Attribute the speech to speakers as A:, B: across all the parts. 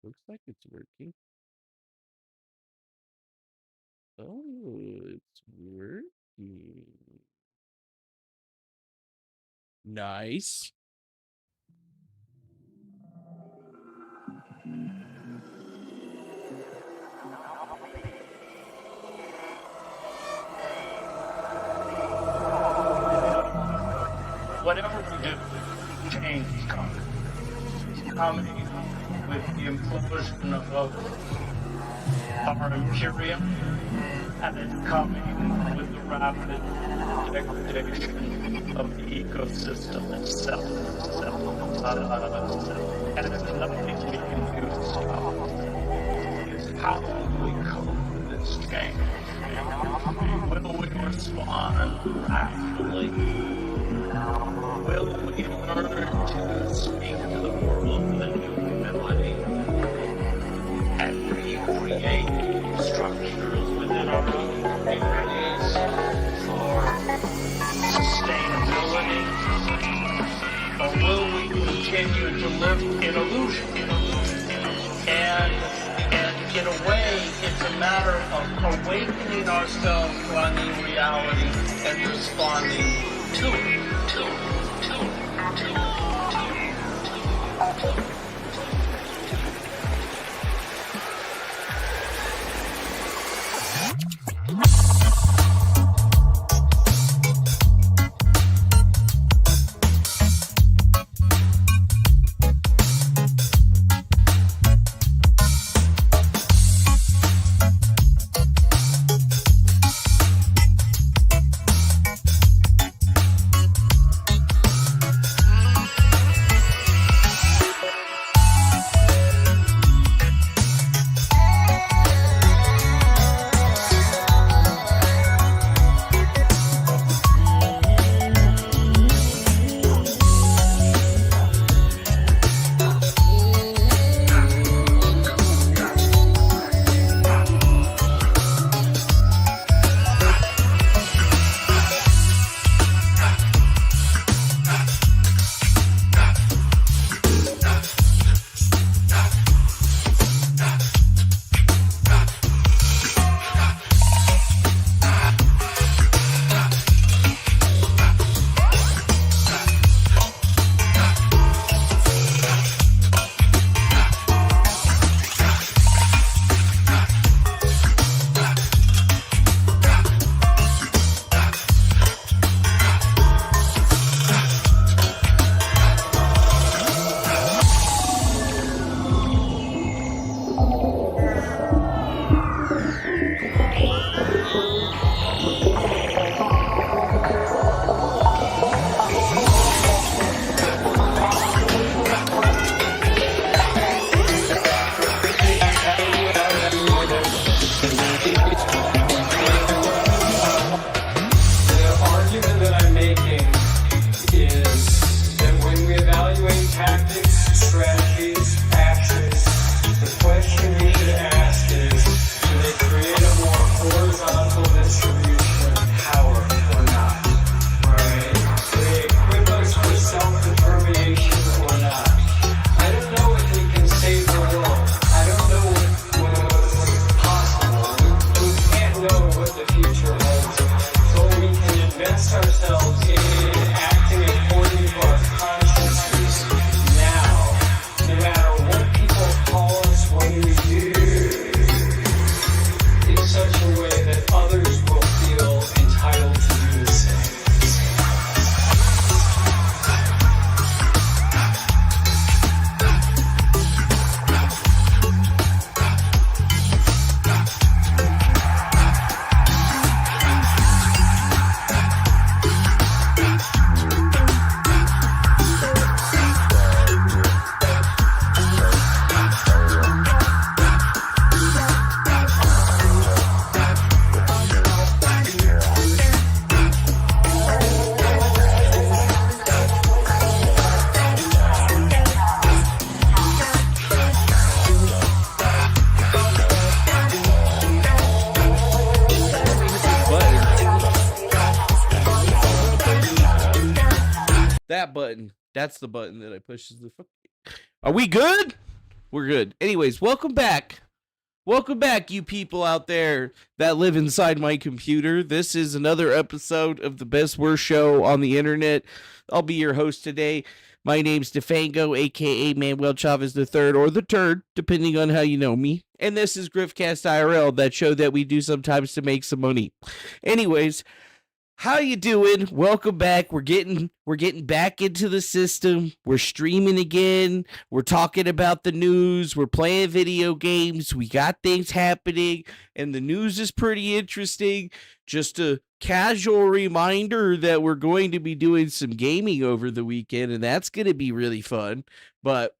A: Looks like it's working. Oh, it's working. Nice.
B: Whatever we do, change comes. Coming with the implosion of our imperium, and it's coming with the rapid degradation of the ecosystem itself. And there's nothing we can do to stop it. It's how we cope with this change. Will we respond rationally? Will we learn to speak to the world with a new humility and recreate structures within our own communities for sustainability? Or will we continue to live in illusion? And in a way, it's a matter of awakening ourselves to our new reality and responding to it.
A: That button. That's the button that I pushes the. Are we good? We're good. Anyways, welcome back. Welcome back, you people out there that live inside my computer. This is another episode of the best worst show on the internet. I'll be your host today. My name's Defango, aka Manuel Chavez III, or the Turd, depending on how you know me. And this is Griftcast IRL, that show that we do sometimes to make some money. Anyways, how you doing? Welcome back. We're getting back into the system. We're streaming again. We're talking about the news. We're playing video games. We got things happening, and the news is pretty interesting. Just a casual reminder that we're going to be doing some gaming over the weekend, and that's going to be really fun. But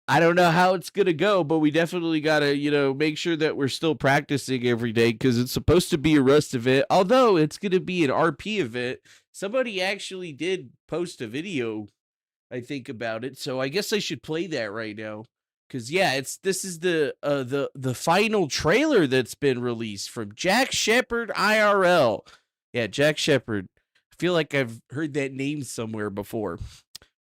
A: I don't know how it's going to go, but we definitely got to, make sure that we're still practicing every day because it's supposed to be a Rust event, although it's going to be an RP event. Somebody actually did post a video, I think, about it, so I guess I should play that right now. Because, yeah, this is the final trailer that's been released from Jack Shepherd IRL. Yeah, Jack Shepherd. I feel like I've heard that name somewhere before.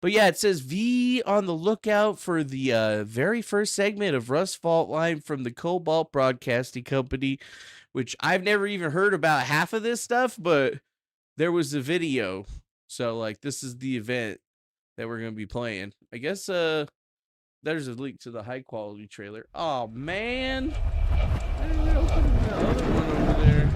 A: But yeah, it says be on the lookout for the very first segment of Rust Fault Line from the Cobalt Broadcasting Company, which I've never even heard about half of this stuff, but there was a video. So, this is the event that we're going to be playing. I guess there's a link to the high-quality trailer. Oh, man. I didn't open the other one over there.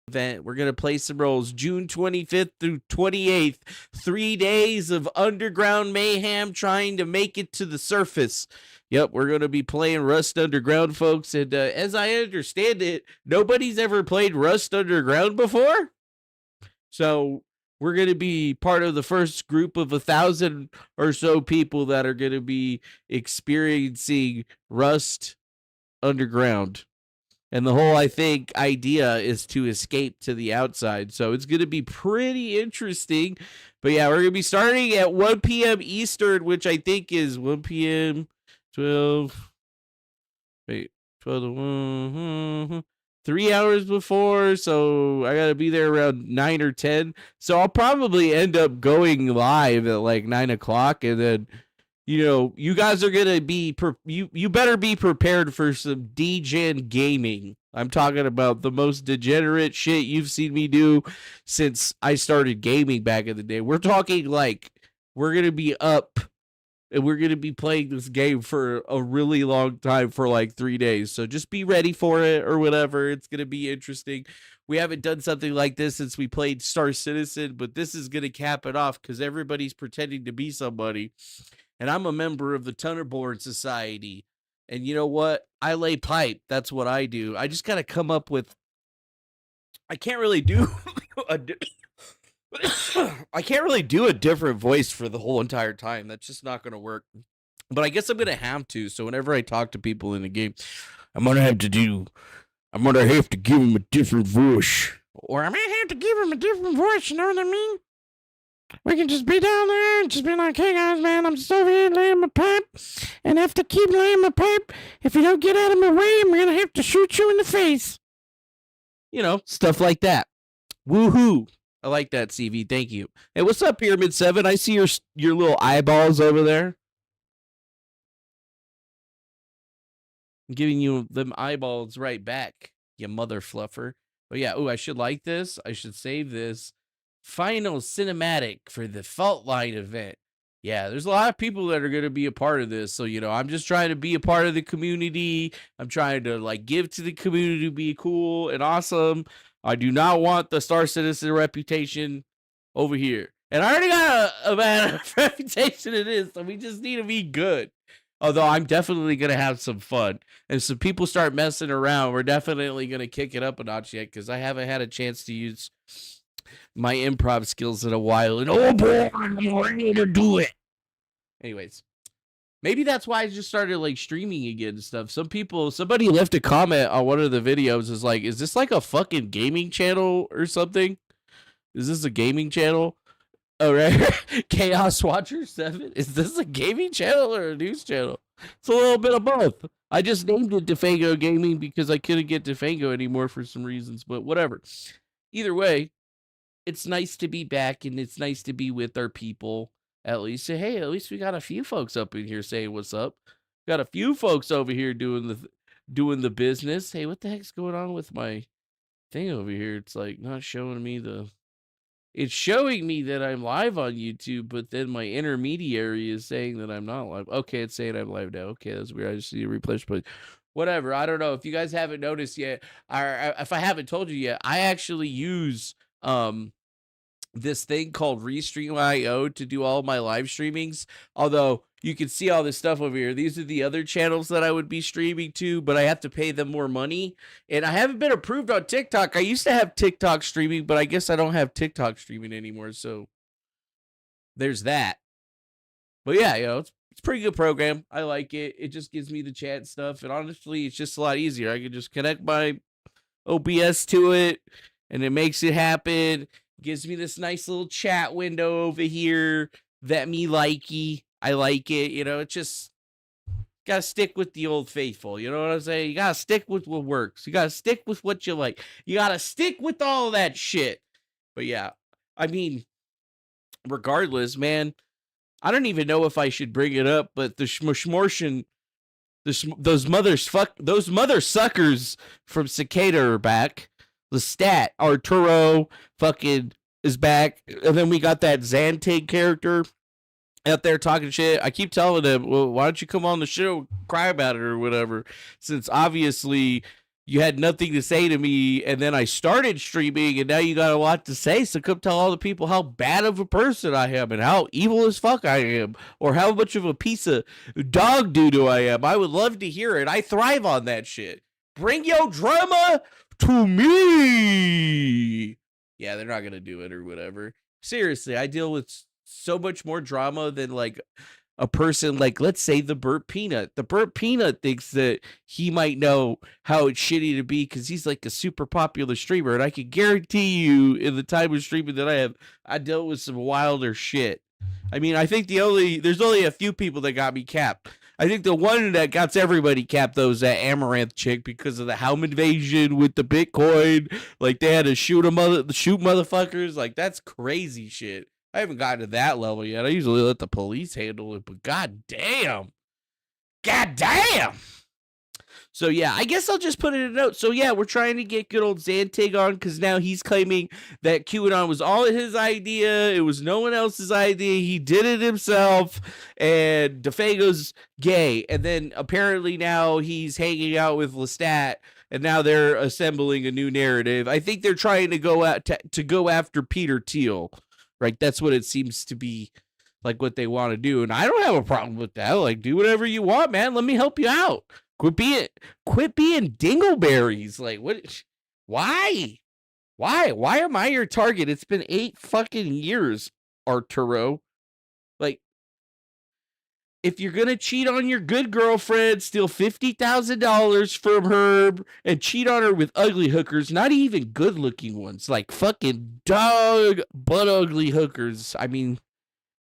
A: Event. We're going to play some roles June 25th through 28th. 3 days of underground mayhem trying to make it to the surface. Yep, we're going to be playing Rust Underground, folks. And as I understand it, nobody's ever played Rust Underground before. So we're going to be part of the first group of 1,000 or so people that are going to be experiencing Rust Underground. And the whole, I think, idea is to escape to the outside. So it's going to be pretty interesting. But yeah, we're going to be starting at 1 p.m. Eastern, which I think is 1 p.m. 12 to 1. 3 hours before. So I got to be there around 9 or 10. So I'll probably end up going live at 9 o'clock. And then, you guys are going to be, you better be prepared for some degen gaming. I'm talking about the most degenerate shit you've seen me do since I started gaming back in the day. We're talking we're going to be up and we're going to be playing this game for a really long time for 3 days. So just be ready for it or whatever. It's going to be interesting. We haven't done something like this since we played Star Citizen, but this is going to cap it off because everybody's pretending to be somebody. And I'm a member of the Tunnerborn Society. And you know what? I lay pipe. That's what I do. I just got to come up with... I can't really do... I can't really do a different voice for the whole entire time. That's just not going to work. But I guess I'm gonna have to. So whenever I talk to people in the game, I'm gonna have to give them a different voice, or I might have to give them a different voice. You know what I mean? We can just be down there and just be like, hey guys, man, I'm just over here laying my pipe, and have to keep laying my pipe. If you don't get out of my way, I'm gonna have to shoot you in the face. You know, stuff like that. Woohoo! I like that, CV. Thank you. Hey, what's up, Pyramid 7? I see your little eyeballs over there. I'm giving you them eyeballs right back, you mother fluffer. But yeah, I should like this. I should save this. Final cinematic for the Fault Line event. Yeah, there's a lot of people that are going to be a part of this. So, I'm just trying to be a part of the community. I'm trying to give to the community to be cool and awesome. I do not want the Star Citizen reputation over here. And I already got a bad reputation it is, so we just need to be good. Although I'm definitely going to have some fun. And so people start messing around, we're definitely going to kick it up a notch yet, because I haven't had a chance to use my improv skills in a while, and oh boy, I'm ready to do it. Anyways, maybe that's why I just started streaming again and stuff. Somebody left a comment on one of the videos, is this like a fucking gaming channel or something? Is this a gaming channel? Oh, right. Chaos Watcher 7. Is this a gaming channel or a news channel? It's a little bit of both. I just named it Defango Gaming because I couldn't get Defango anymore for some reasons, but whatever. Either way, it's nice to be back, and it's nice to be with our people. At least we got a few folks up in here saying what's up. Got a few folks over here doing the business. Hey, what the heck's going on with my thing over here? It's not showing me it's showing me that I'm live on YouTube, but then my intermediary is saying that I'm not live. Okay, it's saying I'm live now. Okay, that's weird. I just need to replay, but whatever. I don't know if you guys haven't noticed yet, or if I haven't told you yet, I actually use this thing called Restream.io to do all my live streamings. Although you can see all this stuff over here. These are the other channels that I would be streaming to, but I have to pay them more money. And I haven't been approved on TikTok. I used to have TikTok streaming, but I guess I don't have TikTok streaming anymore. So there's that. But yeah, it's a pretty good program. I like it. It just gives me the chat stuff. And honestly, it's just a lot easier. I can just connect my OBS to it, and it makes it happen. Gives me this nice little chat window over here that me likey. I like it. It just gotta stick with the old faithful. You know what I'm saying? You gotta stick with what works. You gotta stick with what you like. You gotta stick with all that shit. But yeah, I mean, regardless, man, I don't even know if I should bring it up, but the Schmortion, those mother suckers from Cicada are back. Lestat, Arturo, fucking is back. And then we got that Xantig character out there talking shit. I keep telling him, well, why don't you come on the show, cry about it or whatever, since obviously you had nothing to say to me, and then I started streaming, and now you got a lot to say, so come tell all the people how bad of a person I am, and how evil as fuck I am, or how much of a piece of dog doo-doo I am. I would love to hear it. I thrive on that shit. Bring your drama to me. Yeah, they're not gonna do it or whatever. Seriously, I deal with so much more drama than a person let's say the Burt Peanut. The Burt Peanut thinks that he might know how it's shitty to be because he's a super popular streamer, and I can guarantee you in the time of streaming that I dealt with some wilder shit. I mean, I think there's only a few people that got me capped. I think the one that got everybody capped, though, is that Amaranth chick because of the Helm invasion with the Bitcoin. They had to shoot motherfuckers. That's crazy shit. I haven't gotten to that level yet. I usually let the police handle it, but god damn. So yeah, I guess I'll just put it in a note. So yeah, we're trying to get good old Xantig on because now he's claiming that QAnon was all his idea. It was no one else's idea. He did it himself, and Defango's gay. And then apparently now he's hanging out with Lestat, and now they're assembling a new narrative. I think they're trying to go after Peter Thiel. Right, that's what it seems to be what they want to do, and I don't have a problem with that. Do whatever you want, man. Let me help you out. Quit being dingleberries. What? Why am I your target? It's been 8 fucking years, Arturo. if you're gonna cheat on your good girlfriend, steal $50,000 from her, and cheat on her with ugly hookers, not even good-looking ones, like fucking dog butt ugly hookers. I mean,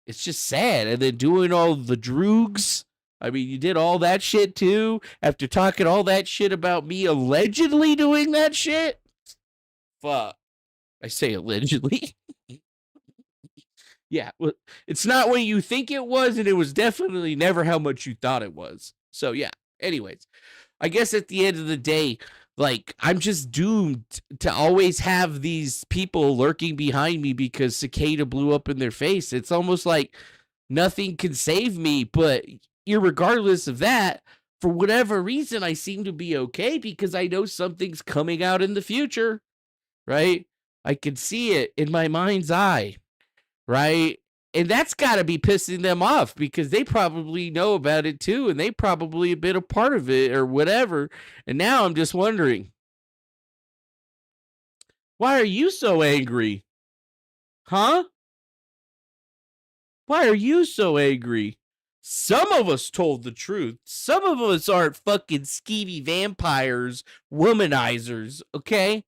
A: it's just sad. And then doing all the droogs. I mean, you did all that shit too after talking all that shit about me allegedly doing that shit. Fuck. I say allegedly. Yeah, well, it's not what you think it was, and it was definitely never how much you thought it was. So, yeah. Anyways, I guess at the end of the day, like, I'm just doomed to always have these people lurking behind me because Cicada blew up in their face. It's almost like nothing can save me, but irregardless of that, for whatever reason, I seem to be okay because I know something's coming out in the future, right? I can see it in my mind's eye. Right? And that's got to be pissing them off because they probably know about it too. And they probably have been a part of it or whatever. And now I'm just wondering, why are you so angry? Huh? Why are you so angry? Some of us told the truth. Some of us aren't fucking skeevy vampires, womanizers, okay?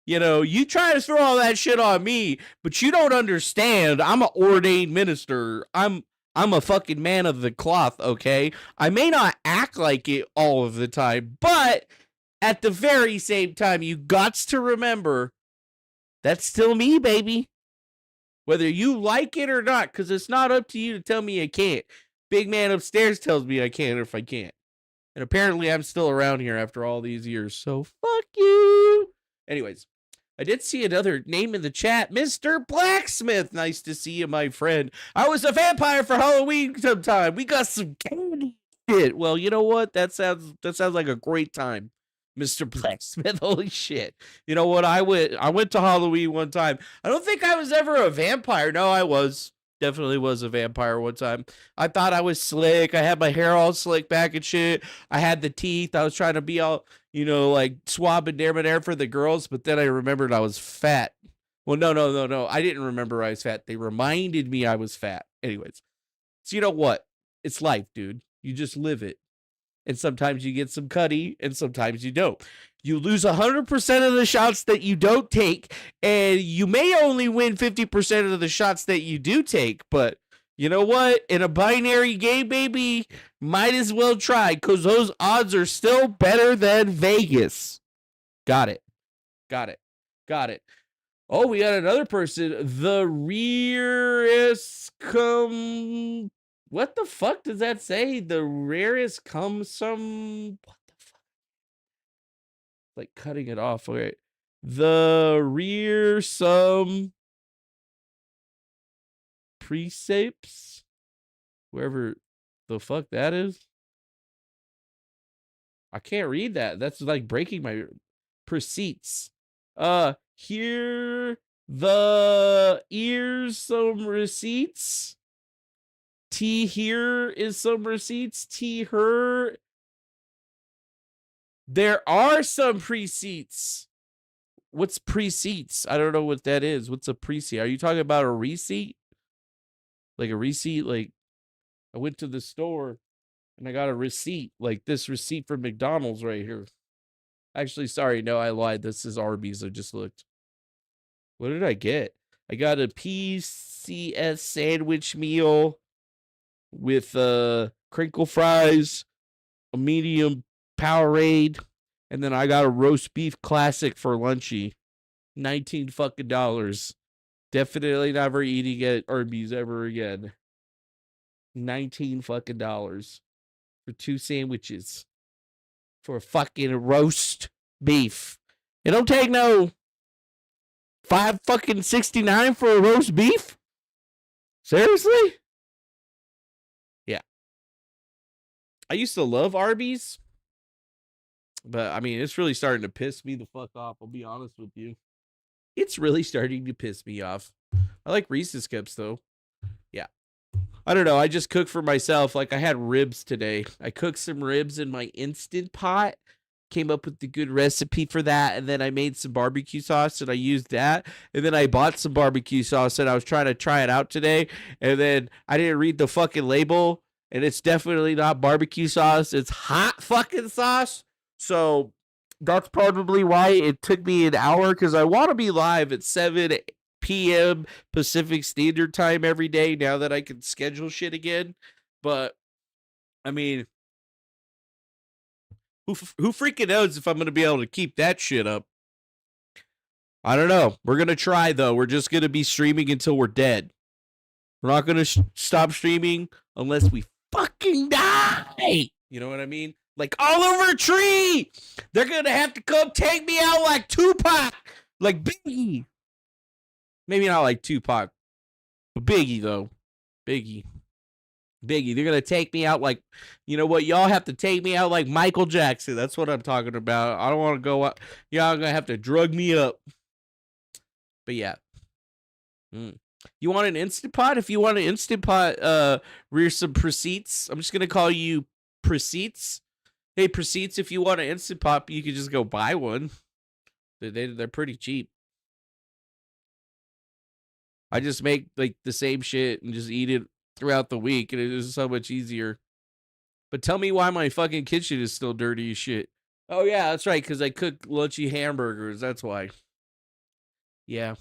A: You know, you try to throw all that shit on me, but you don't understand. I'm an ordained minister. I'm a fucking man of the cloth, okay? I may not act like it all of the time, but at the very same time, you gots to remember that's still me, baby. Whether you like it or not, because it's not up to you to tell me I can't. Big man upstairs tells me I can if I can't. And apparently I'm still around here after all these years, so fuck you. Anyways. I did see another name in the chat, Mr. Blacksmith. Nice to see you, my friend. I was a vampire for Halloween sometime. We got some candy shit. Well, you know what? That sounds like a great time, Mr. Blacksmith. Holy shit. You know what? I went to Halloween one time. I don't think I was ever a vampire. No, I was. Definitely was a vampire one time. I thought I was slick. I had my hair all slick back and shit. I had the teeth. I was trying to be all, you know, like swab and debonair for the girls, but then I remembered I was fat. Well, no. I didn't remember I was fat. They reminded me I was fat. Anyways. So you know what? It's life, dude. You just live it. And sometimes you get some cutty, and sometimes you don't. You lose 100% of the shots that you don't take, and you may only win 50% of the shots that you do take. But you know what? In a binary game, baby, might as well try, because those odds are still better than Vegas. Got it. Oh, we got another person. The rarest come... What the fuck does that say? The rarest comes some... What the fuck? Like cutting it off. Okay. The rear some precepts? Wherever the fuck that is. I can't read that. That's like breaking my... Preceipts. Here the ears some receipts. T here is some receipts. T her. There are some preceipts. What's preceipts? I don't know what that is. What's a preceit? Are you talking about a receipt? Like a receipt? Like I went to the store and I got a receipt. Like this receipt from McDonald's right here. Actually, sorry. No, I lied. This is Arby's. I just looked. What did I get? I got a PCS sandwich meal with crinkle fries, a medium Powerade, and then I got a roast beef classic for lunchy. $19 fucking dollars. Definitely never eating at Arby's ever again. $19 fucking dollars for 2 sandwiches for a fucking roast beef. It don't take no $5.69 for a roast beef. Seriously? Yeah. I used to love Arby's, but I mean, it's really starting to piss me the fuck off. I'll be honest with you. It's really starting to piss me off. I like Reese's Cups though. Yeah. I don't know. I just cooked for myself. Like I had ribs today. I cooked some ribs in my Instant Pot. Came up with the good recipe for that. And then I made some barbecue sauce and I used that. And then I bought some barbecue sauce and I was trying to try it out today. And then I didn't read the fucking label. and it's definitely not barbecue sauce. It's hot fucking sauce. So that's probably why it took me an hour, because I want to be live at 7 p.m. Pacific Standard Time every day now that I can schedule shit again. But I mean, who freaking knows if I'm going to be able to keep that shit up? I don't know. We're going to try, though. We're just going to be streaming until we're dead. We're not going to stop streaming unless we fucking die. You know what I mean? Like Oliver Tree. They're going to have to come take me out like Tupac. Like Biggie. Maybe not like Tupac. But Biggie, though. Biggie. They're going to take me out like, you know what? Y'all have to take me out like Michael Jackson. That's what I'm talking about. I don't want to go out. Y'all going to have to drug me up. But yeah. You want an Instant Pot? If you want an Instant Pot, rear some Proceeds. I'm just going to call you Proceeds. Hey, Proceeds, if you want an Instant Pot, you can just go buy one. They're pretty cheap. I just make like the same shit and just eat it throughout the week, and it is so much easier. But tell me why my fucking kitchen is still dirty as shit. Oh yeah, that's right, because I cook lunchy hamburgers. That's why. Yeah.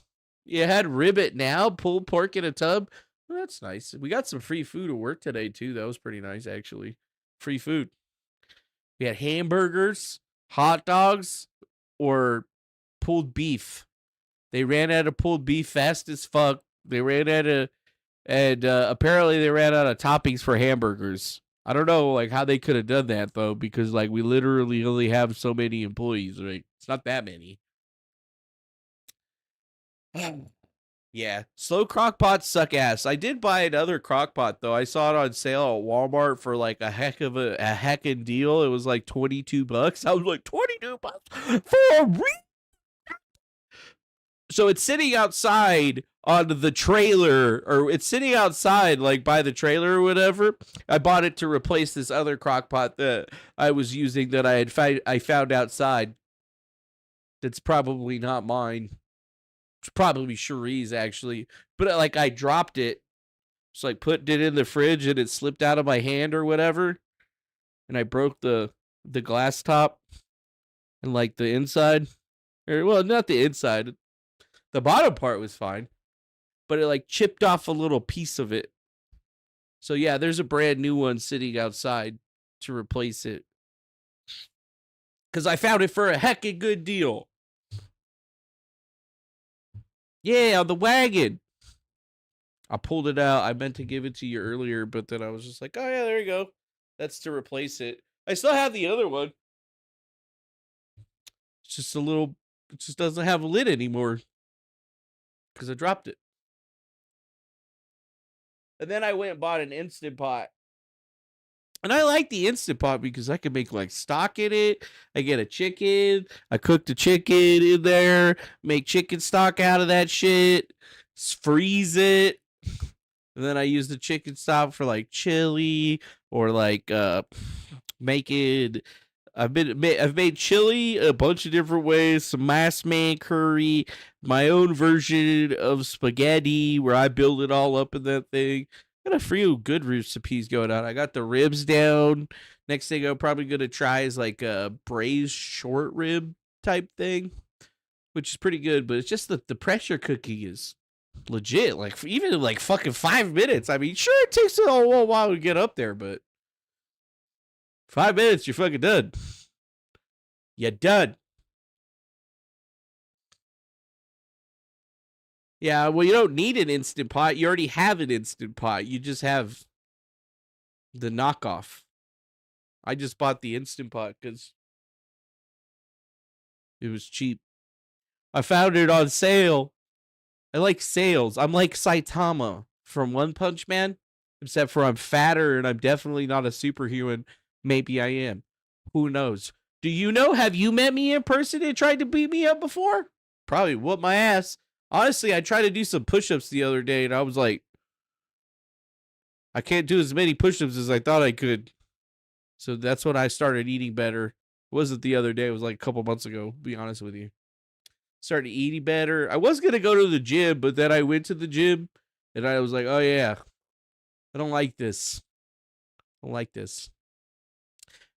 A: You had ribbit now, pulled pork in a tub. Well, that's nice. We got some free food at work today, too. That was pretty nice, actually. Free food. We had hamburgers, hot dogs, or pulled beef. They ran out of pulled beef fast as fuck. They ran out of, and apparently they ran out of toppings for hamburgers. I don't know, like, how they could have done that, though, because, like, we literally only have so many employees, right? It's not that many. Yeah, slow crock pots suck ass. I did buy another crock pot though. I saw it on sale at Walmart for like a heckin' deal. It was like $22. I was like, $22 for a real? So it's sitting outside on the trailer, or it's sitting outside like by the trailer or whatever. I bought it to replace this other crock pot that I was using that I found outside. That's probably not mine. It's probably Cherie's actually, but like I dropped it, so like put it in the fridge and it slipped out of my hand or whatever, and I broke the glass top and like the inside, or well, not the inside, the bottom part was fine, but it like chipped off a little piece of it. So yeah, there's a brand new one sitting outside to replace it, because I found it for a heckin' good deal. Yeah, on the wagon. I pulled it out. I meant to give it to you earlier, but then I was just like, oh, yeah, there you go. That's to replace it. I still have the other one. It's just it just doesn't have a lid anymore because I dropped it. And then I went and bought an Instant Pot. And I like the Instant Pot because I can make like stock in it. I get a chicken. I cook the chicken in there. Make chicken stock out of that shit. Freeze it. And then I use the chicken stock for like chili or like making. I've made chili a bunch of different ways. Some mass man curry. My own version of spaghetti where I build it all up in that thing. Got a few good recipes going on. I got the ribs down. Next thing I'm probably going to try is like a braised short rib type thing, which is pretty good, but it's just that the pressure cooking is legit. Like even like fucking 5 minutes. I mean, sure, it takes a little while to get up there, but 5 minutes, you're fucking done. You're done. Yeah, well, you don't need an Instant Pot. You already have an Instant Pot. You just have the knockoff. I just bought the Instant Pot because it was cheap. I found it on sale. I like sales. I'm like Saitama from One Punch Man, except for I'm fatter and I'm definitely not a superhuman. Maybe I am. Who knows? Do you know? Have you met me in person and tried to beat me up before? Probably whoop my ass. Honestly, I tried to do some push-ups the other day, and I was like, I can't do as many push-ups as I thought I could. So that's when I started eating better. It wasn't the other day. It was like a couple months ago, to be honest with you. Started eating better. I was going to go to the gym, but then I went to the gym, and I was like, oh, yeah, I don't like this. I like this.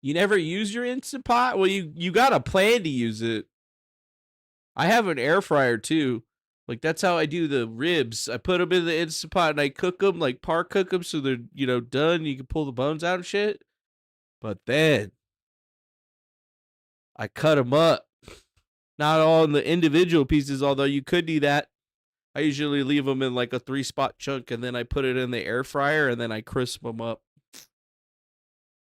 A: You never use your Instant Pot? Well, you got a plan to use it. I have an air fryer too. Like, that's how I do the ribs. I put them in the Instant Pot and I cook them, like par cook them so they're, done. You can pull the bones out and shit. But then I cut them up. Not all in the individual pieces, although you could do that. I usually leave them in like a 3-spot chunk and then I put it in the air fryer and then I crisp them up.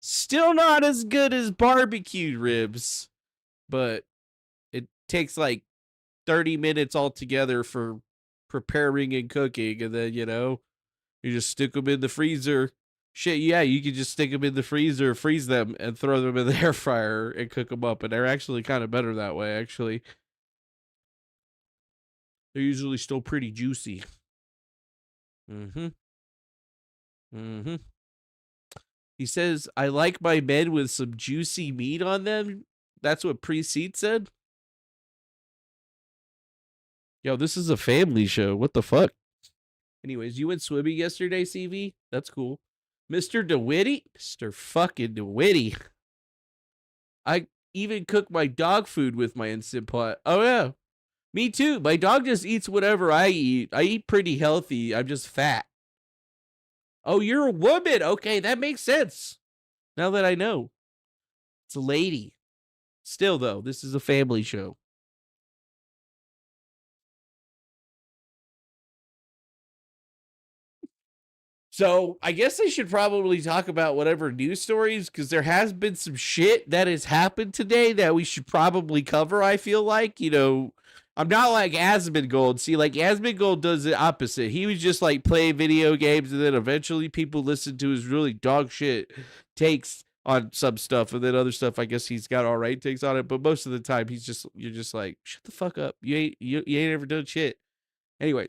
A: Still not as good as barbecued ribs, but it takes like 30 minutes altogether for preparing and cooking, and then you just stick them in the freezer. Shit, yeah, you can just stick them in the freezer, freeze them, and throw them in the air fryer and cook them up, and they're actually kind of better that way. Actually, they're usually still pretty juicy. He says, I like my men with some juicy meat on them. That's what Pre-Seat said. Yo, this is a family show. What the fuck? Anyways, you went swimming yesterday, CV? That's cool. Mr. DeWitty? Mr. fucking DeWitty. I even cook my dog food with my Instant Pot. Oh, yeah. Me too. My dog just eats whatever I eat. I eat pretty healthy. I'm just fat. Oh, you're a woman. Okay, that makes sense. Now that I know. It's a lady. Still, though, this is a family show. So I guess I should probably talk about whatever news stories, because there has been some shit that has happened today that we should probably cover. I feel like, I'm not like Asmongold. See, like Asmongold does the opposite. He was just like play video games, and then eventually people listen to his really dog shit takes on some stuff, and then other stuff I guess he's got all right takes on it. But most of the time you're just like, shut the fuck up. You ain't ever done shit. Anyway,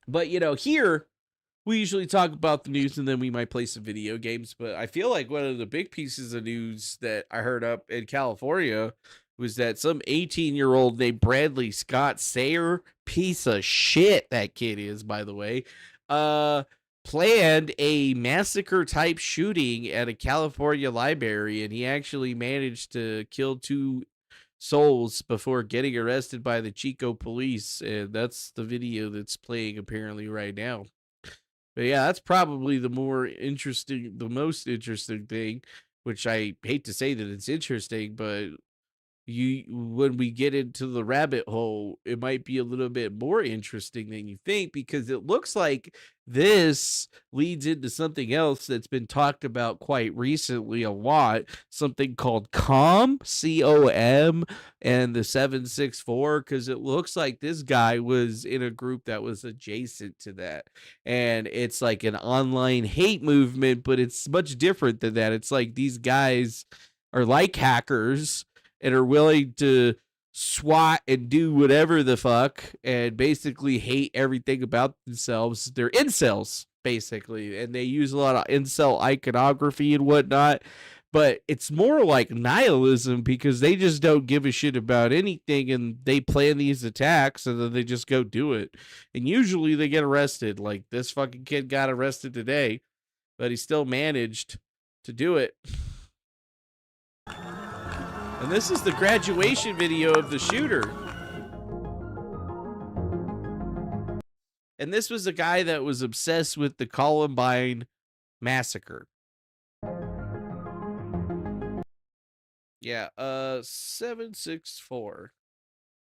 A: but here we usually talk about the news and then we might play some video games. But I feel like one of the big pieces of news that I heard up in California was that some 18-year-old named Bradley Scott Sayer, piece of shit that kid is, by the way, planned a massacre type shooting at a California library, and he actually managed to kill 2 souls before getting arrested by the Chico police. And that's the video that's playing apparently right now. But yeah, that's probably the most interesting thing, which I hate to say that it's interesting, but when we get into the rabbit hole, it might be a little bit more interesting than you think, because it looks like this leads into something else that's been talked about quite recently a lot, something called COM, C-O-M, and the 764, because it looks like this guy was in a group that was adjacent to that. And it's like an online hate movement, but it's much different than that. It's like these guys are like hackers and are willing to SWAT and do whatever the fuck and basically hate everything about themselves. They're incels, basically, and they use a lot of incel iconography and whatnot. But it's more like nihilism, because they just don't give a shit about anything, and they plan these attacks and then they just go do it. And usually they get arrested. Like this fucking kid got arrested today, but he still managed to do it. And this is the graduation video of the shooter. And this was a guy that was obsessed with the Columbine massacre. Yeah, 764.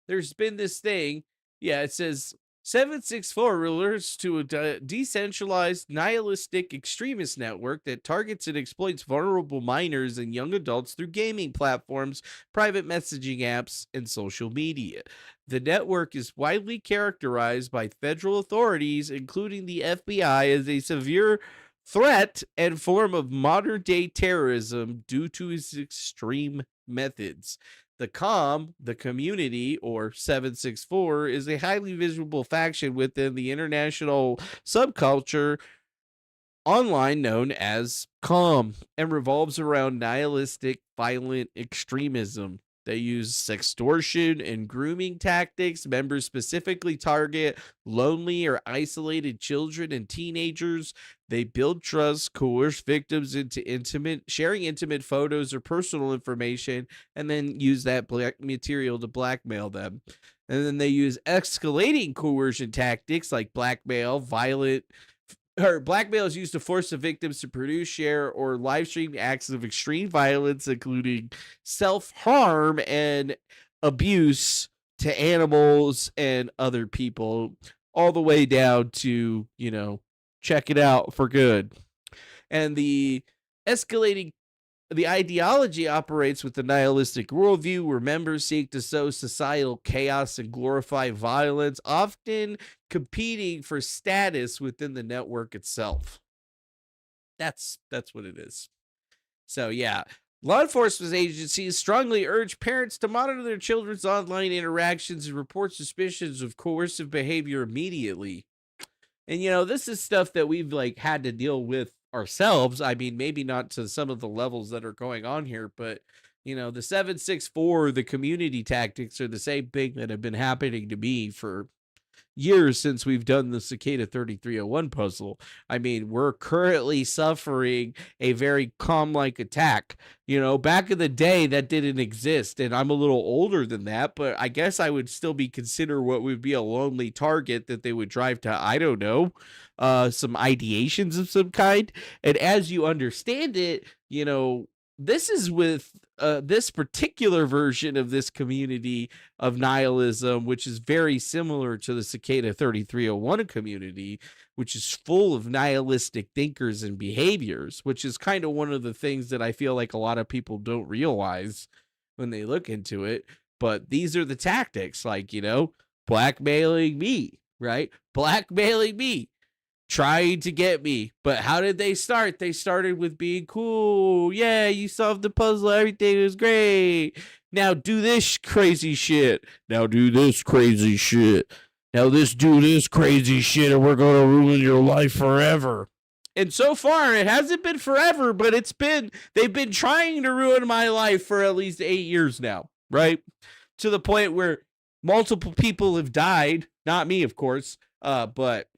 A: There's been this thing. Yeah, it says 764 refers to a decentralized, nihilistic extremist network that targets and exploits vulnerable minors and young adults through gaming platforms, private messaging apps, and social media. The network is widely characterized by federal authorities, including the FBI, as a severe threat and form of modern-day terrorism due to its extreme methods. The COM, the community, or 764, is a highly visible faction within the international subculture online known as COM, and revolves around nihilistic, violent extremism. They use sextortion and grooming tactics. Members specifically target lonely or isolated children and teenagers. They build trust, coerce victims into sharing intimate photos or personal information, and then use that black material to blackmail them. And then they use escalating coercion tactics like blackmail, blackmail is used to force the victims to produce, share, or live stream acts of extreme violence, including self-harm and abuse to animals and other people, all the way down to, check it out for good. And the ideology operates with the nihilistic worldview where members seek to sow societal chaos and glorify violence, often competing for status within the network itself. That's what it is. So yeah, law enforcement agencies strongly urge parents to monitor their children's online interactions and report suspicions of coercive behavior immediately. And this is stuff that we've had to deal with ourselves. I mean, maybe not to some of the levels that are going on here, but the 764, the community tactics are the same thing that have been happening to me for years since we've done the Cicada 3301 puzzle. I mean, we're currently suffering a very calm-like attack. Back in the day that didn't exist, and I'm a little older than that, but I guess I would still be considered what would be a lonely target that they would drive to, I don't know, some ideations of some kind. And as you understand it, this is with this particular version of this community of nihilism, which is very similar to the Cicada 3301 community, which is full of nihilistic thinkers and behaviors, which is kind of one of the things that I feel like a lot of people don't realize when they look into it. But these are the tactics, blackmailing me, right? Blackmailing me. Trying to get me. But how did they start? They started with being cool. Yeah, you solved the puzzle. Everything was great. Now do this crazy shit. Now do this crazy shit. Now do this crazy shit, and we're going to ruin your life forever. And so far, it hasn't been forever, but they've been trying to ruin my life for at least 8 years now, right? To the point where multiple people have died. Not me, of course, but...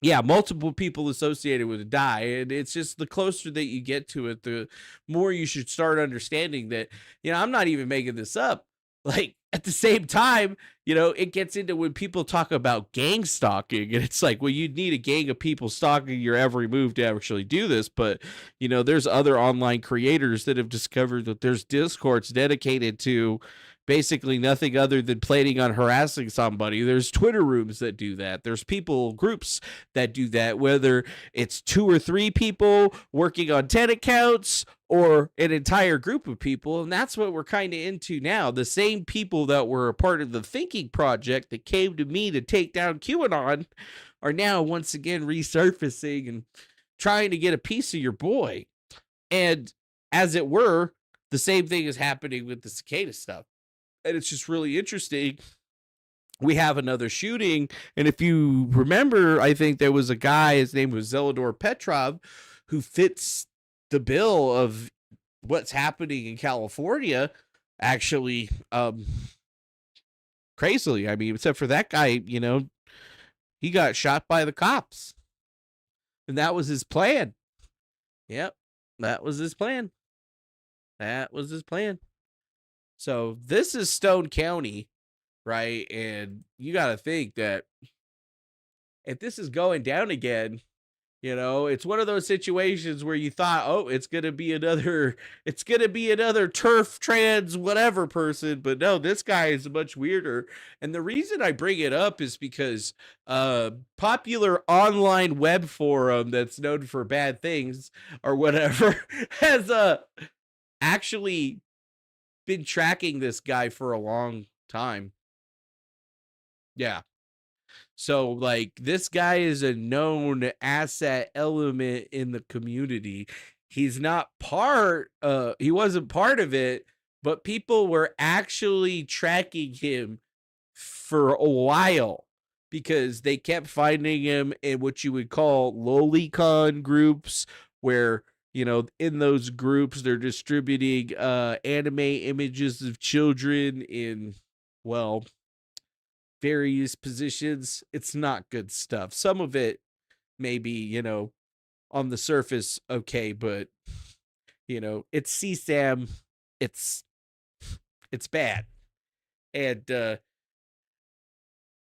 A: yeah, multiple people associated with it die. And it's just the closer that you get to it, the more you should start understanding that, I'm not even making this up. At the same time, it gets into when people talk about gang stalking, and it's like, well, you'd need a gang of people stalking your every move to actually do this. But, there's other online creators that have discovered that there's Discords dedicated to basically nothing other than planning on harassing somebody. There's Twitter rooms that do that. There's groups that do that, whether it's 2 or 3 people working on 10 accounts or an entire group of people. And that's what we're kind of into now. The same people that were a part of the Thinking Project that came to me to take down QAnon are now once again resurfacing and trying to get a piece of your boy. And as it were, the same thing is happening with the Cicada stuff. And it's just really interesting. We have another shooting. And if you remember, I think there was a guy, his name was Zelidor Petrov, who fits the bill of what's happening in California, actually, crazily. I mean, except for that guy, he got shot by the cops. And that was his plan. Yep, that was his plan. That was his plan. So this is Stone County, right? And you got to think that if this is going down again, it's one of those situations where you thought, oh, it's going to be another turf trans whatever person. But no, this guy is much weirder. And the reason I bring it up is because popular online web forum that's known for bad things or whatever has actually been tracking this guy for a long time. Yeah. So this guy is a known asset element in the community. He's not he wasn't part of it, but people were actually tracking him for a while because they kept finding him in what you would call lolicon groups where in those groups, they're distributing anime images of children in, well, various positions. It's not good stuff. Some of it may be, on the surface okay, but it's CSAM. It's bad. And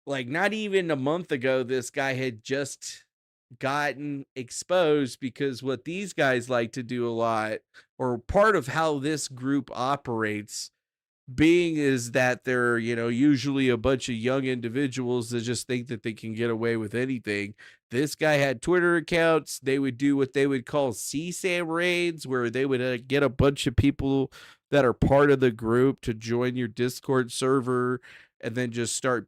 A: like not even a month ago, this guy had just gotten exposed because what these guys like to do a lot, or part of how this group operates, being is that they're, usually a bunch of young individuals that just think that they can get away with anything. This guy had Twitter accounts. They would do what they would call CSAM raids, where they would get a bunch of people that are part of the group to join your Discord server and then just start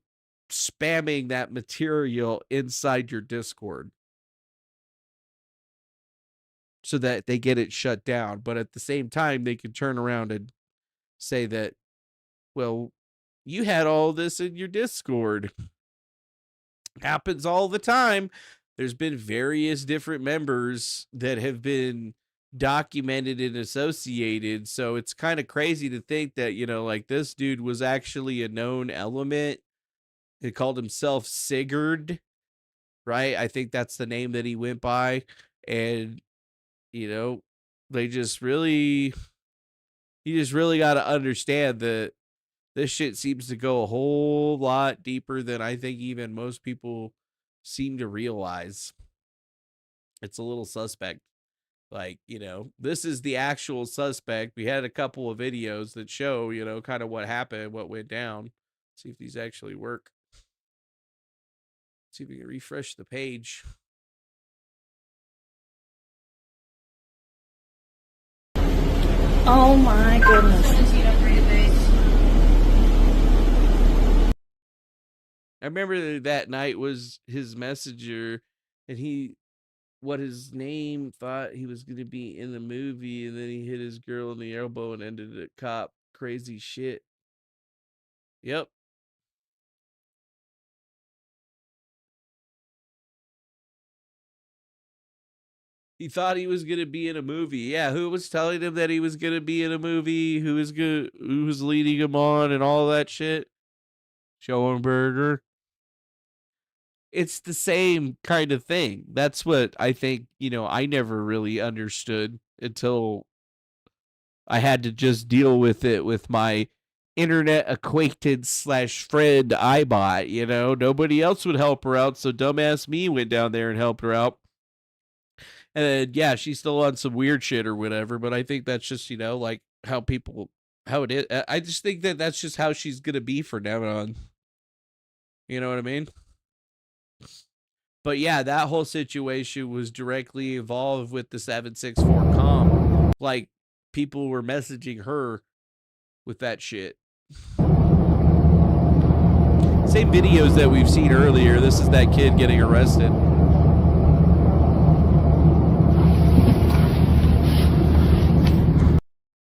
A: spamming that material inside your Discord so that they get it shut down. But at the same time, they can turn around and say that, well, you had all this in your Discord. Happens all the time. There's been various different members that have been documented and associated. So it's kind of crazy to think that, like this dude was actually a known element. He called himself Sigurd, right? I think that's the name that he went by. And, they just really, you just really got to understand that this shit seems to go a whole lot deeper than I think even most people seem to realize. It's a little suspect. Like, this is the actual suspect. We had a couple of videos that show, kind of what happened, what went down. See if these actually work. See if we can refresh the page.
C: Oh my goodness.
A: I remember that night was his messenger, and what his name thought he was going to be in the movie, and then he hit his girl in the elbow and ended at cop. Crazy shit. Yep. He thought he was going to be in a movie. Yeah, who was telling him that he was going to be in a movie? Who was leading him on and all that shit? Schoenberger. It's the same kind of thing. That's what I think, I never really understood until I had to just deal with it with my internet acquaintance / friend iBot. Nobody else would help her out, so dumbass me went down there and helped her out. And yeah, she's still on some weird shit or whatever, but I think that's just, like how it is. I just think that that's just how she's going to be from now on. You know what I mean? But yeah, that whole situation was directly involved with the 764 comm. Like, people were messaging her with that shit. Same videos that we've seen earlier. This is that kid getting arrested.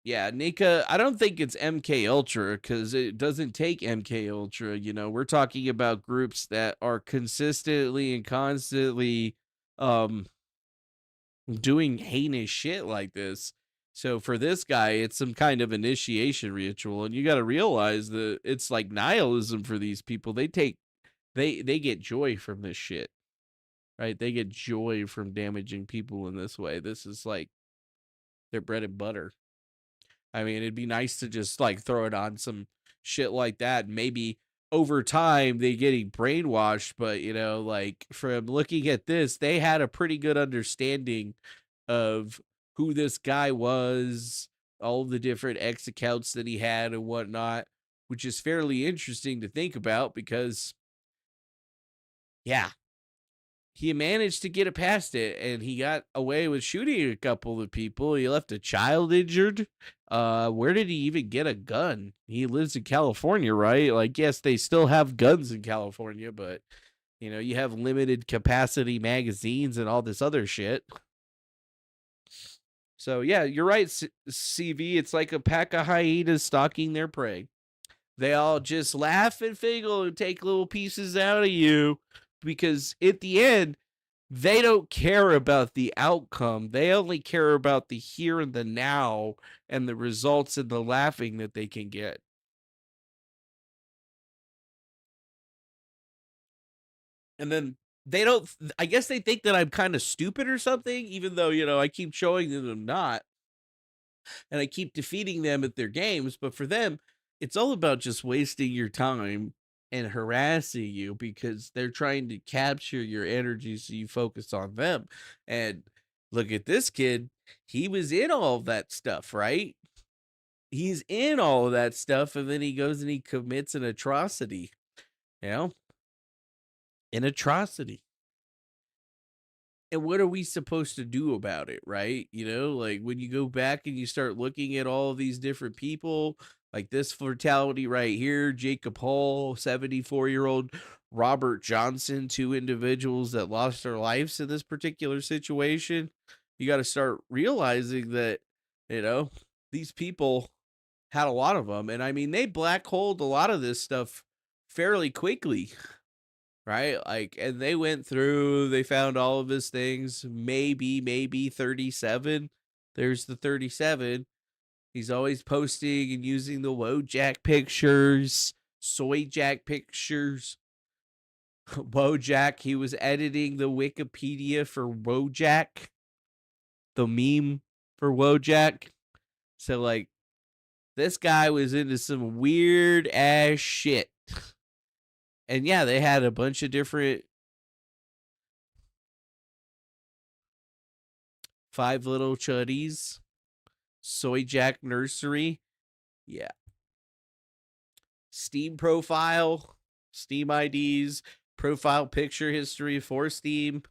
A: Yeah, Nika, I don't think it's MK Ultra because it doesn't take MK Ultra. We're talking about groups that are consistently and constantly doing heinous shit like this. So for this guy, it's some kind of initiation ritual, and you got to realize that it's like nihilism for these people. They get joy from this shit, right? They get joy from damaging people in this way. This is like their bread and butter. I mean, it'd be nice to just like throw it on some shit like that. Maybe over time they getting brainwashed, but like from looking at this, they had a pretty good understanding of who this guy was, all the different X accounts that he had and whatnot, which is fairly interesting to think about because, yeah, he managed to get it past it, and he got away with shooting a couple of people. He left a child injured. Where did he even get a gun? He lives in California, right? Like, yes, they still have guns in California, but, you have limited capacity magazines and all this other shit. So, yeah, you're right, CV. It's like a pack of hyenas stalking their prey. They all just laugh and figgle and take little pieces out of you because at the end, they don't care about the outcome. They only care about the here and the now and the results and the laughing that they can get. And then they don't, I guess they think that I'm kind of stupid or something, even though, I keep showing them I'm not. And I keep defeating them at their games. But for them, it's all about just wasting your time and harassing you because they're trying to capture your energy so you focus on them. And look at this kid. He was in all of that stuff, right? He's in all of that stuff, and then he goes and he commits an atrocity. An atrocity. And what are we supposed to do about it, right? Like when you go back and you start looking at all of these different people, like this fatality right here, Jacob Hall, 74-year-old Robert Johnson, two individuals that lost their lives in this particular situation. You got to start realizing that, these people had a lot of them. And I mean, they black holed a lot of this stuff fairly quickly. Right? Like, and they went through, they found all of his things, maybe 37. There's the 37. He's always posting and using the Wojak pictures, Soy Jack pictures. Wojak, he was editing the Wikipedia for Wojak, the meme for Wojak. So, like, this guy was into some weird ass shit. And yeah, they had a bunch of different Five Little Chuddies, Soy Jack Nursery. Yeah. Steam profile, Steam IDs, profile picture history for Steam.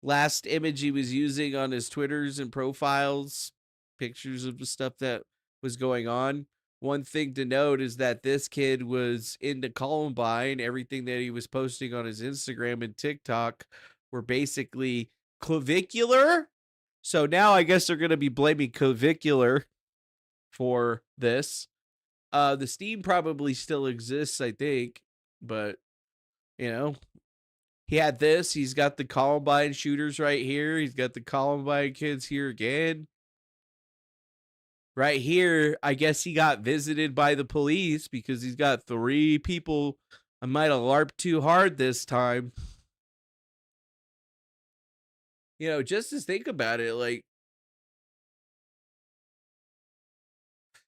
A: Last image he was using on his Twitters and profiles, pictures of the stuff that was going on. One thing to note is that this kid was into Columbine. Everything that he was posting on his Instagram and TikTok were basically clavicular. So now I guess they're going to be blaming clavicular for this. The Steam probably still exists, I think. But, he had this. He's got the Columbine shooters right here. He's got the Columbine kids here again. Right here, I guess he got visited by the police because he's got 3 people. I might have LARPed too hard this time. Just to think about it, like,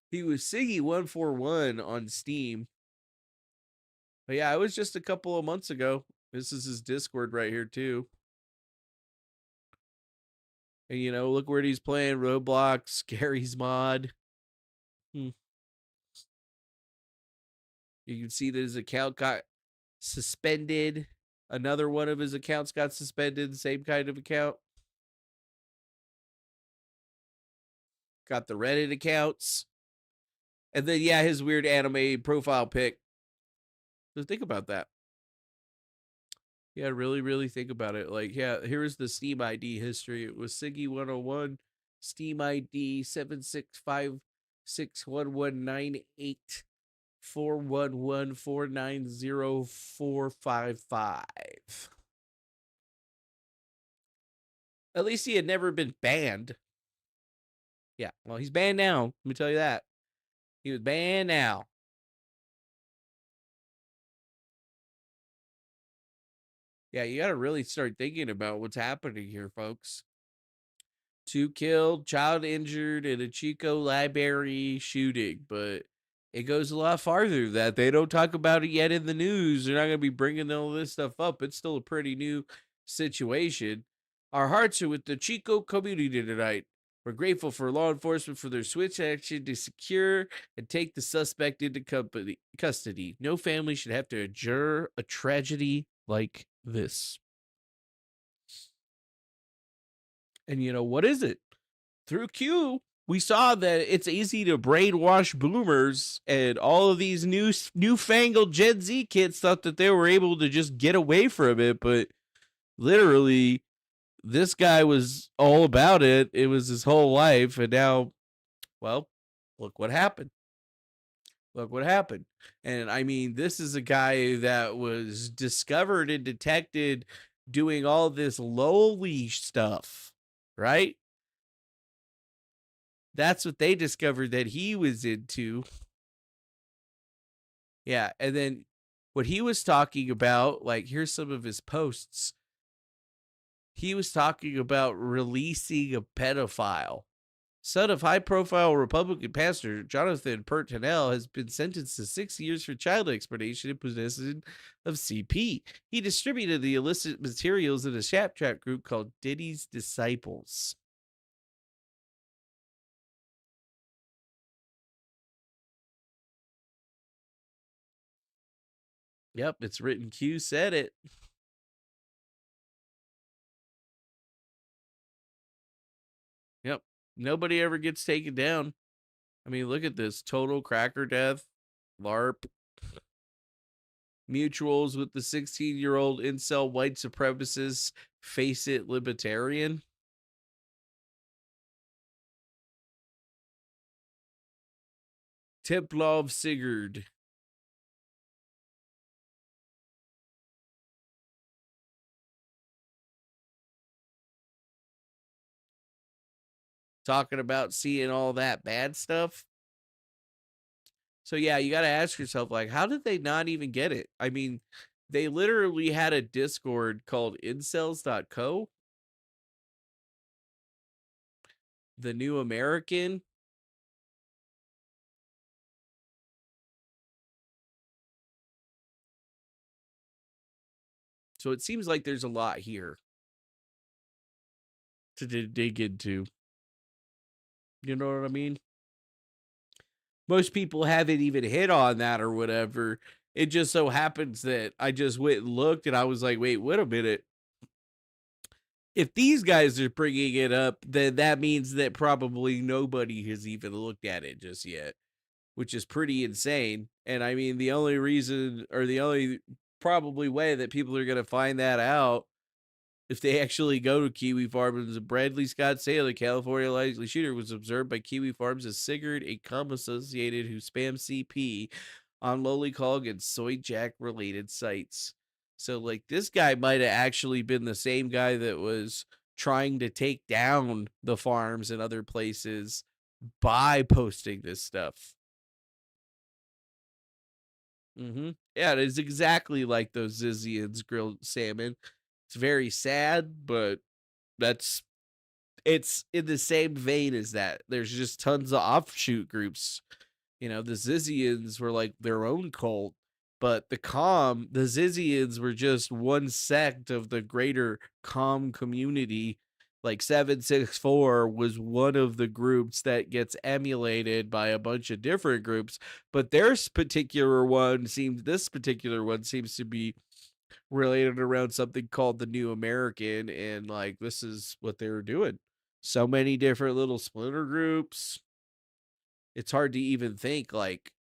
A: he was Siggy 141 on Steam. But yeah, it was just a couple of months ago. This is his Discord right here, too. And, look where he's playing Roblox, Gary's Mod. You can see that his account got suspended. Another one of his accounts got suspended, same kind of account. Got the Reddit accounts. And then, yeah, his weird anime profile pic. So think about that. Yeah, really, really think about it. Like, yeah, here's the Steam ID history. It was Siggy101, Steam ID 765611841149045. At least he had never been banned. Yeah, well, he's banned now. Let me tell you that. He was banned now. Yeah, you got to really start thinking about what's happening here, folks. 2 killed, child injured in a Chico library shooting, but it goes a lot farther than that. They don't talk about it yet in the news. They're not going to be bringing all this stuff up. It's still a pretty new situation. Our hearts are with the Chico community tonight. We're grateful for law enforcement for their swift action to secure and take the suspect into custody. No family should have to endure a tragedy like this. And what is it? Through Q, we saw that it's easy to brainwash boomers, and all of these newfangled Gen Z kids thought that they were able to just get away from it, but literally, this guy was all about it. It was his whole life, and now, well, look what happened. Look what happened. And I mean, this is a guy that was discovered and detected doing all this lowly stuff, right? That's what they discovered that he was into. Yeah, and then what he was talking about, like, here's some of his posts. He was talking about releasing a pedophile. Son of high-profile Republican pastor Jonathan Pertinel has been sentenced to 6 years for child exploitation and possession of CP. He distributed the illicit materials in a chat group called Diddy's Disciples. Yep, it's written. Q said it. Yep. Nobody ever gets taken down. I mean, look at this. Total cracker death. LARP. Mutuals with the 16-year-old incel white supremacist face it libertarian. Templov Sigurd. Talking about seeing all that bad stuff. So yeah, you got to ask yourself, like, how did they not even get it? I mean, they literally had a Discord called incels.co. The New American. So it seems like there's a lot here to dig into. You know what I mean? Most people haven't even hit on that or whatever. It just so happens that I just went and looked and I was like, wait a minute. If these guys are bringing it up, then that means that probably nobody has even looked at it just yet, which is pretty insane. And I mean, the only reason, or the only probably way that people are going to find that out, if they actually go to Kiwi Farms, Bradley Scott Sale, the California likely shooter, was observed by Kiwi Farms as Sigurd, a cum associated who spammed CP on Lolicog and Soy Jack related sites. So, like, this guy might have actually been the same guy that was trying to take down the farms and other places by posting this stuff. Yeah, it is exactly like those Zizians grilled salmon. It's very sad, but it's in the same vein as that. There's just tons of offshoot groups. You know, the Zizians were like their own cult, but the Zizians were just one sect of the greater calm community. Like 764 was one of the groups that gets emulated by a bunch of different groups, but this particular one seems to be related around something called the New American, and like this is what they were doing. So many different little splinter groups. It's hard to even think like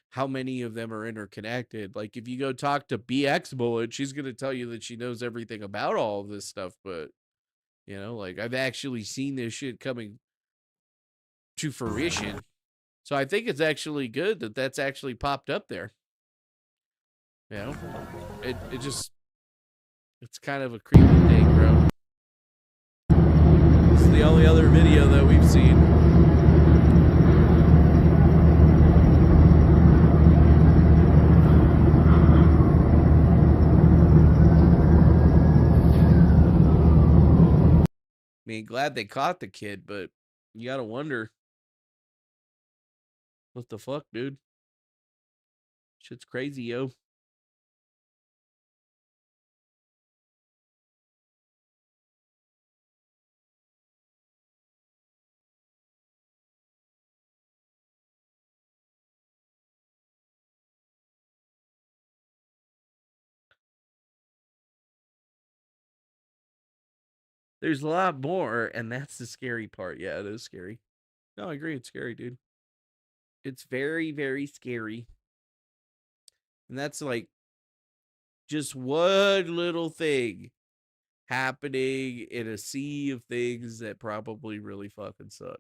A: how many of them are interconnected. Like if you go talk to BX Bullet, she's gonna tell you that she knows everything about all of this stuff, but you know, like I've actually seen this shit coming to fruition. So I think it's actually good that that's actually popped up there. You know, it's kind of a creepy thing, bro. This is the only other video that we've seen. I mean, glad they caught the kid, but you gotta wonder. What the fuck, dude? Shit's crazy, yo. There's a lot more, and that's the scary part. Yeah, it is scary. No, I agree. It's scary, dude. It's very, very scary. And that's like just one little thing happening in a sea of things that probably really fucking suck.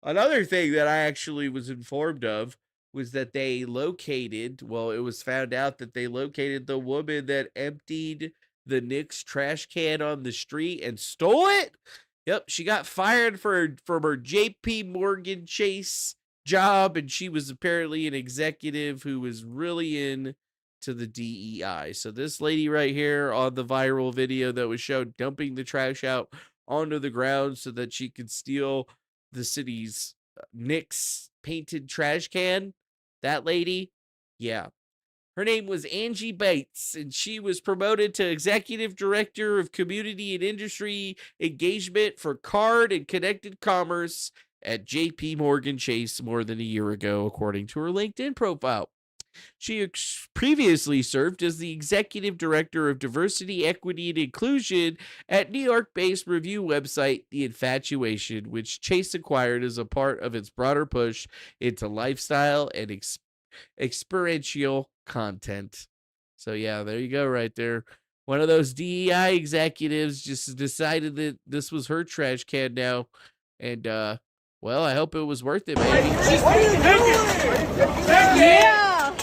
A: Another thing that I actually was informed of was that it was found out that they located the woman that emptied the Knicks trash can on the street and stole it. Yep, she got fired from her J.P. Morgan Chase job, and she was apparently an executive who was really in to the DEI. So this lady right here on the viral video that was shown dumping the trash out onto the ground so that she could steal the city's Knicks painted trash can. That lady, yeah. Her name was Angie Bates, and she was promoted to Executive Director of Community and Industry Engagement for Card and Connected Commerce at JP Morgan Chase more than a year ago, according to her LinkedIn profile. She previously served as the Executive Director of Diversity, Equity, and Inclusion at New York-based review website The Infatuation, which Chase acquired as a part of its broader push into lifestyle and experiential content. So yeah, there you go right there. One of those DEI executives just decided that this was her trash can now. And well, I hope it was worth it, baby.
C: Yeah.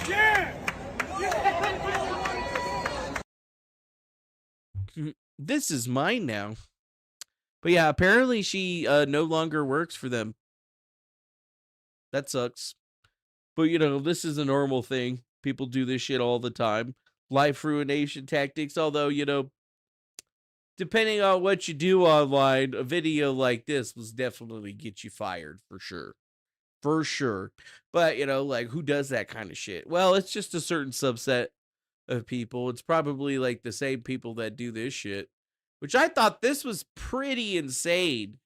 A: This is mine now. But yeah, apparently she no longer works for them. That sucks. But, you know, this is a normal thing. People do this shit all the time. Life ruination tactics. Although, you know, depending on what you do online, a video like this will definitely get you fired for sure. For sure. But, you know, like, who does that kind of shit? Well, it's just a certain subset of people. It's probably like the same people that do this shit. Which I thought this was pretty insane.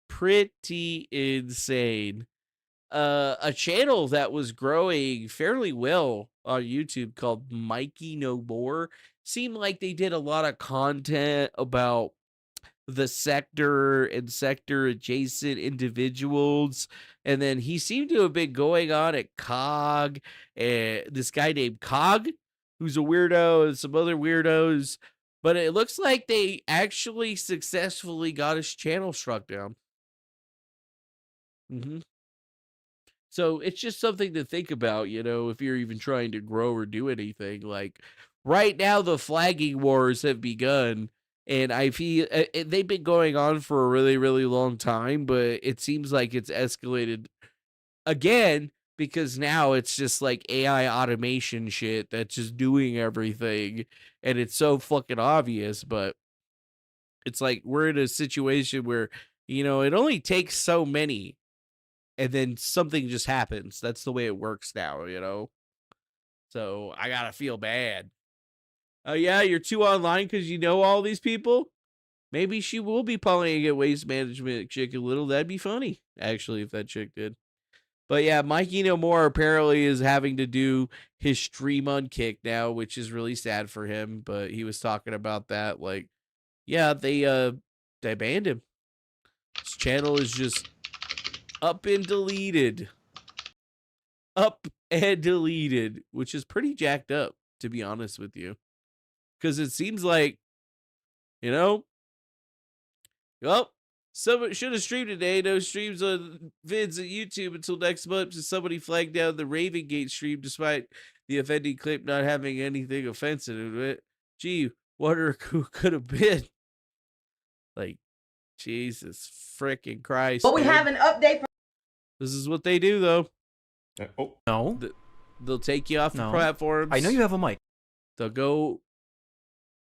A: Pretty insane. A channel that was growing fairly well on YouTube called Mikey No More seemed like they did a lot of content about the sector and sector adjacent individuals. And then he seemed to have been going on at COG, and this guy named COG, who's a weirdo, and some other weirdos. But it looks like they actually successfully got his channel struck down. So it's just something to think about, you know, if you're even trying to grow or do anything. Like right now, the flagging wars have begun, and I feel they've been going on for a really, really long time, but it seems like it's escalated again because now it's just like AI automation shit that's just doing everything, and it's so fucking obvious. But it's like we're in a situation where, you know, it only takes so many. And then something just happens. That's the way it works now, you know? So I gotta feel bad. Oh, yeah, you're too online because you know all these people? Maybe she will be pulling at Waste Management chick a little. That'd be funny, actually, if that chick did. But yeah, Mikey No More apparently is having to do his stream unkick now, which is really sad for him. But he was talking about that. Like, yeah, they banned him. His channel is just up and deleted. Up and deleted, which is pretty jacked up, to be honest with you. Because it seems like, you know, well, someone should have streamed today. No streams on vids at YouTube until next month. So somebody flagged down the Raven Gate stream despite the offending clip not having anything offensive in it. Gee, wonder who could have been. Like, Jesus freaking Christ.
C: But we have an update.
A: This is what they do, though.
D: Oh, no.
A: They'll take you off the platforms.
D: I know you have a mic.
A: They'll go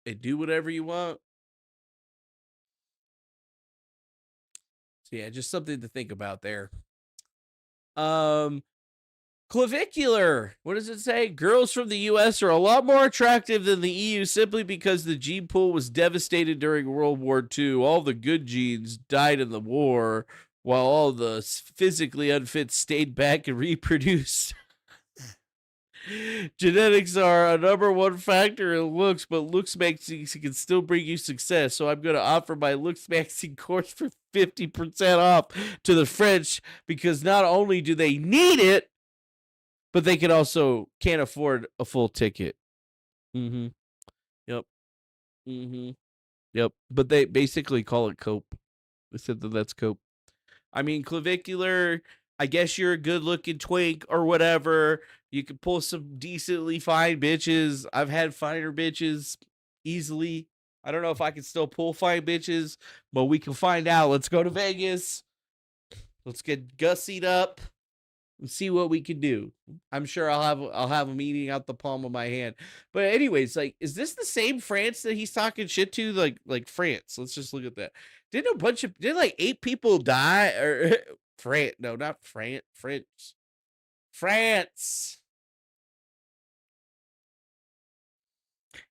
A: and do whatever you want. So yeah, just something to think about there. Clavicular. What does it say? Girls from the U.S. are a lot more attractive than the EU simply because the gene pool was devastated during World War II. All the good genes died in the war, while all the physically unfit stayed back and reproduced. Genetics are a number one factor in looks, but looks maxing can still bring you success. So I'm going to offer my looks maxing course for 50% off to the French because not only do they need it, but they can also can't afford a full ticket. Yep. Yep. But they basically call it cope. They said that that's cope. I mean, clavicular, I guess you're a good-looking twink or whatever. You can pull some decently fine bitches. I've had finer bitches. easily. I don't know if I can still pull fine bitches, but we can find out. Let's go to Vegas. Let's get gussied up and see what we can do. I'm sure I'll have a meeting out the palm of my hand. But anyways, like, is this the same France that he's talking shit to? Like France. Let's just look at that. Did like 8 people die? Or France? No, not France. France.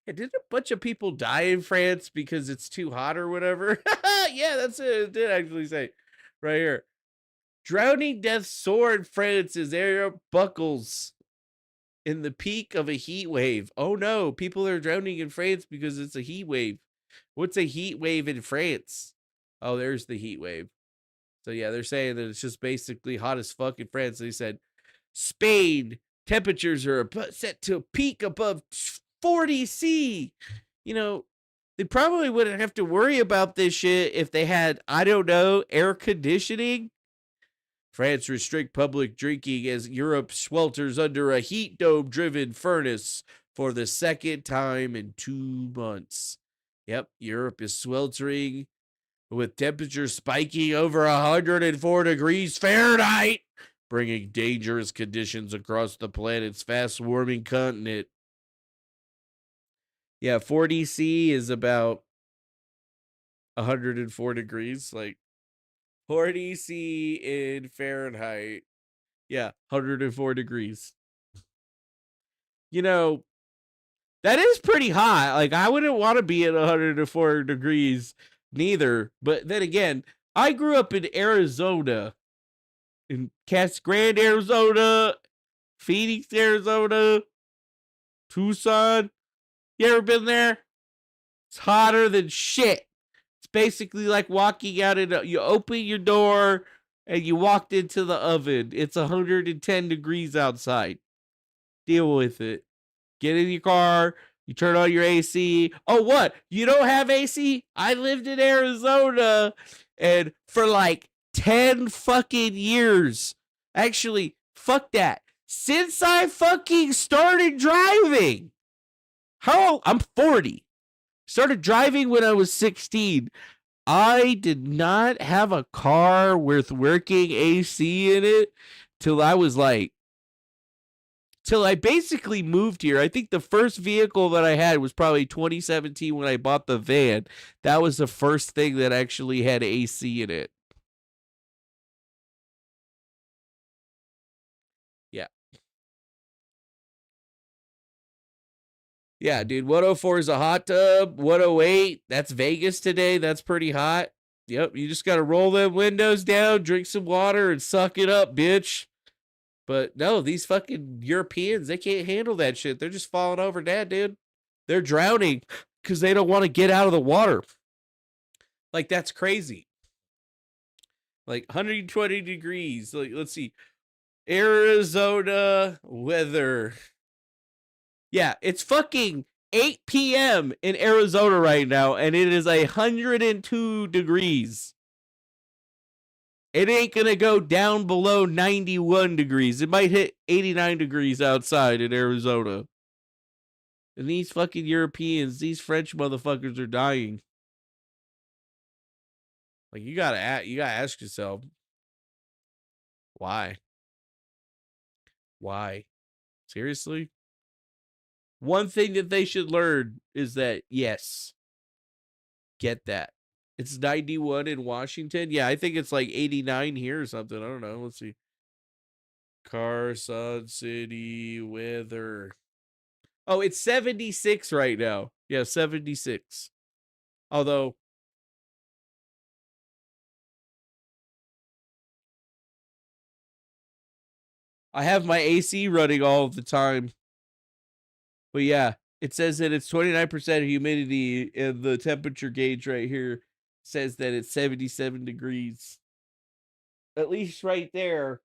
A: Yeah, did a bunch of people die in France because it's too hot or whatever? Yeah, that's it. It did actually say right here. Drowning deaths soar in France as air buckles in the peak of a heat wave. Oh no, people are drowning in France because it's a heat wave. What's a heat wave in France? Oh, there's the heat wave. So yeah, they're saying that it's just basically hot as fuck in France. They said Spain temperatures are set to a peak above 40 C. You know, they probably wouldn't have to worry about this shit if they had, I don't know, air conditioning. France restrict public drinking as Europe swelters under a heat dome-driven furnace for the second time in 2 months. Yep, Europe is sweltering with temperatures spiking over 104 degrees Fahrenheit, bringing dangerous conditions across the planet's fast-warming continent. Yeah, 40 C is about 104 degrees, like 40 C in Fahrenheit. Yeah, 104 degrees. You know, that is pretty hot. Like, I wouldn't want to be at 104 degrees neither. But then again, I grew up in Arizona, in Casa Grande, Arizona, Phoenix, Arizona, Tucson. You ever been there? It's hotter than shit. It's basically like walking out you open your door and you walked into the oven. It's 110 degrees outside. Deal with it. Get in your car. You turn on your AC. Oh, what? You don't have AC? I lived in Arizona, and for like 10 fucking years. Actually, fuck that. Since I fucking started driving. I'm 40. Started driving when I was 16. I did not have a car with working AC in it till I basically moved here. I think the first vehicle that I had was probably 2017 when I bought the van. That was the first thing that actually had AC in it. Yeah. Yeah, dude, 104 is a hot tub. 108, that's Vegas today. That's pretty hot. Yep, you just got to roll them windows down, drink some water, and suck it up, bitch. But no, these fucking Europeans, they can't handle that shit. They're just falling over dead, dude. They're drowning because they don't want to get out of the water. Like, that's crazy. Like 120 degrees. Like, let's see. Arizona weather. Yeah, it's fucking 8 p.m. in Arizona right now, and it is 102 degrees. It ain't gonna go down below 91 degrees. It might hit 89 degrees outside in Arizona. And these fucking Europeans, these French motherfuckers are dying. Like, you gotta ask yourself, why? Why? Seriously? One thing that they should learn is that, yes, get that. It's 91 in Washington. Yeah, I think it's like 89 here or something. I don't know. Let's see. Carson City weather. Oh, it's 76 right now. Yeah, 76. Although, I have my AC running all the time. But yeah, it says that it's 29% humidity, and the temperature gauge right here says that it's 77 degrees. At least right there.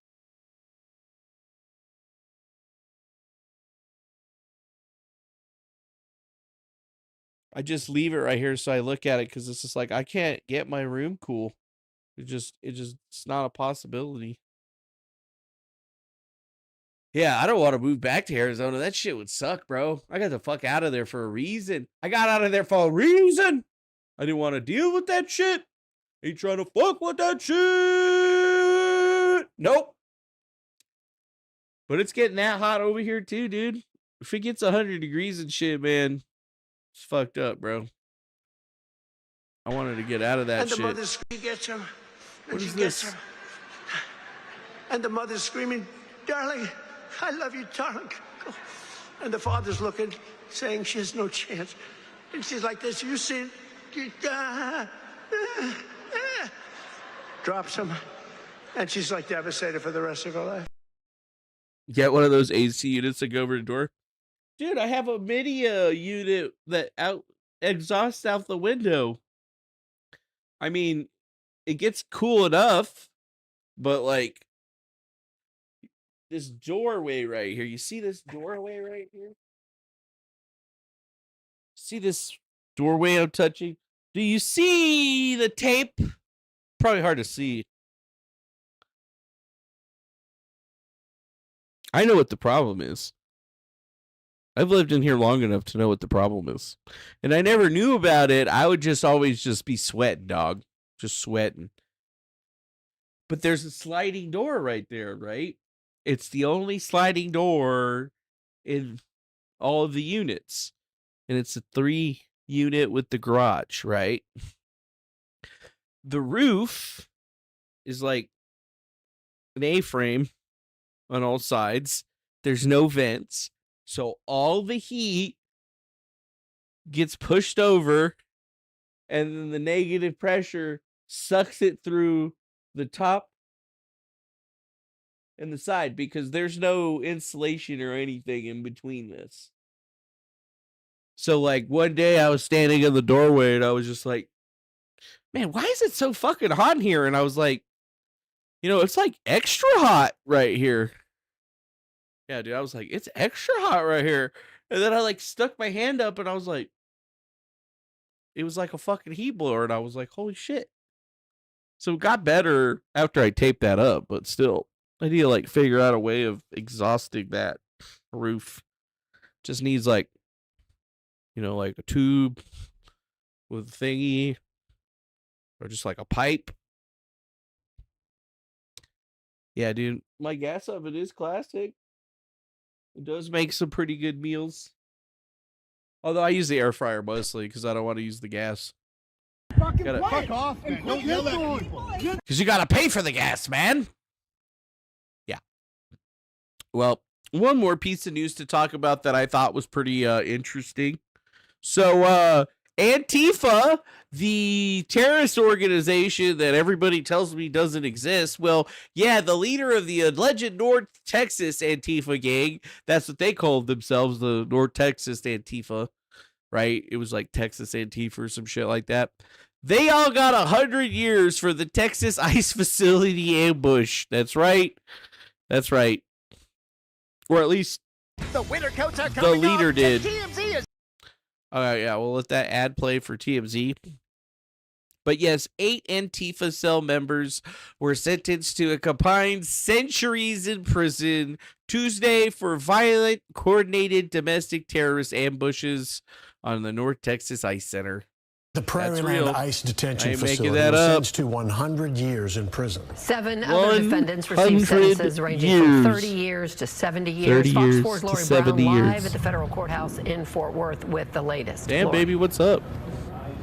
A: I just leave it right here so I look at it because it's just like I can't get my room cool. It's not a possibility. Yeah, I don't want to move back to Arizona. That shit would suck, bro. I got the fuck out of there for a reason. I got out of there for a reason. I didn't want to deal with that shit. Ain't trying to fuck with that shit. Nope. But it's getting that hot over here too, dude. If it gets 100 degrees and shit, man, it's fucked up, bro. I wanted to get out of that
C: and the
A: shit.
C: mother gets him.
A: What is this?
C: And the mother's screaming, darling, I love you, darling. And the father's looking, saying she has no chance. And she's like this, you see it? Drops him. And she's like devastated for the rest of her life.
A: Get one of those AC units that go over the door. Dude, I have a mini unit that exhausts out the window. I mean, it gets cool enough, but like this doorway right here. You see this doorway right here? See this doorway I'm touching? Do you see the tape? Probably hard to see. I know what the problem is. I've lived in here long enough to know what the problem is. And I never knew about it. I would just always just be sweating, dog. Just sweating. But there's a sliding door right there, right? It's the only sliding door in all of the units. And it's a 3-unit with the garage, right? The roof is like an A-frame on all sides. There's no vents. So all the heat gets pushed over, and then the negative pressure sucks it through the top and the side, because there's no insulation or anything in between this. So like one day I was standing in the doorway and I was just like, man, why is it so fucking hot in here? And I was like, it's like extra hot right here. Yeah, dude, I was like, it's extra hot right here. And then I like stuck my hand up and I was like, it was like a fucking heat blower. And I was like, holy shit. So it got better after I taped that up, but still, I need to like figure out a way of exhausting that roof. Just needs like, like a tube with a thingy or just like a pipe. Yeah, dude, my gas oven is classic. It does make some pretty good meals. Although I use the air fryer mostly because I don't want to use the gas.
E: Fuck off and don't yell at people.
A: Because you got to pay for the gas, man. Yeah. Well, one more piece of news to talk about that I thought was pretty interesting. So, Antifa, the terrorist organization that everybody tells me doesn't exist. Well, yeah, the leader of the alleged North Texas Antifa gang, that's what they called themselves, the North Texas Antifa, right? It was like Texas Antifa or some shit like that. They all got 100 years for the Texas ICE facility ambush. That's right. That's right. Or at least
E: the winter coats are
A: the
E: coming
A: leader
E: off.
A: did.
E: TMZ is
A: All right, yeah, we'll let that ad play for TMZ. But yes, 8 Antifa cell members were sentenced to a combined centuries in prison Tuesday for violent, coordinated domestic terrorist ambushes on the North Texas ICE Center.
F: The Prairieland ICE detention facility was sentenced to 100 years in prison.
G: 7 other defendants received sentences ranging from 30 years to 70 years. Fox 4's Lori Brown live at the federal courthouse in Fort Worth with the latest.
A: Damn, baby, what's up?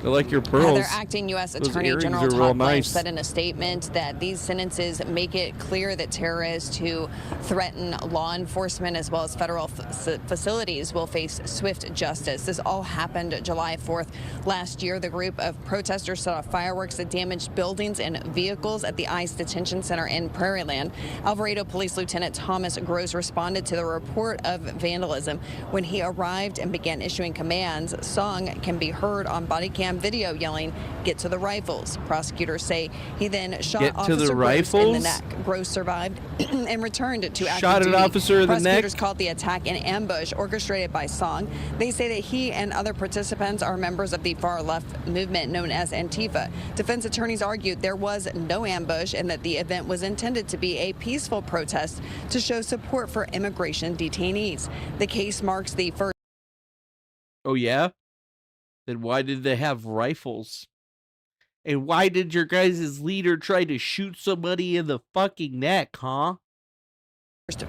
A: I like your pearls.
H: Heather, acting U.S. Attorney General Todd Blanche said in a statement that these sentences make it clear that terrorists who threaten law enforcement as well as federal facilities will face swift justice. This all happened July 4th last year. The group of protesters set off fireworks that damaged buildings and vehicles at the ICE detention center in Prairieland. Alvarado Police Lieutenant Thomas Gross responded to the report of vandalism. When he arrived and began issuing commands, song can be heard on body cam on video yelling, "Get to the rifles." Prosecutors say he then shot
A: Get to
H: Officer
A: the
H: Gross in the
A: rifles?
H: neck. Gross survived and returned to active
A: Shot an
H: duty.
A: officer in the neck?
H: Prosecutors called the attack an ambush orchestrated by Song. They say that he and other participants are members of the far-left movement known as Antifa. Defense attorneys argued there was no ambush and that the event was intended to be a peaceful protest to show support for immigration detainees. The case marks the first.
A: Oh, yeah? Then why did they have rifles? And why did your guys' leader try to shoot somebody in the fucking neck, huh?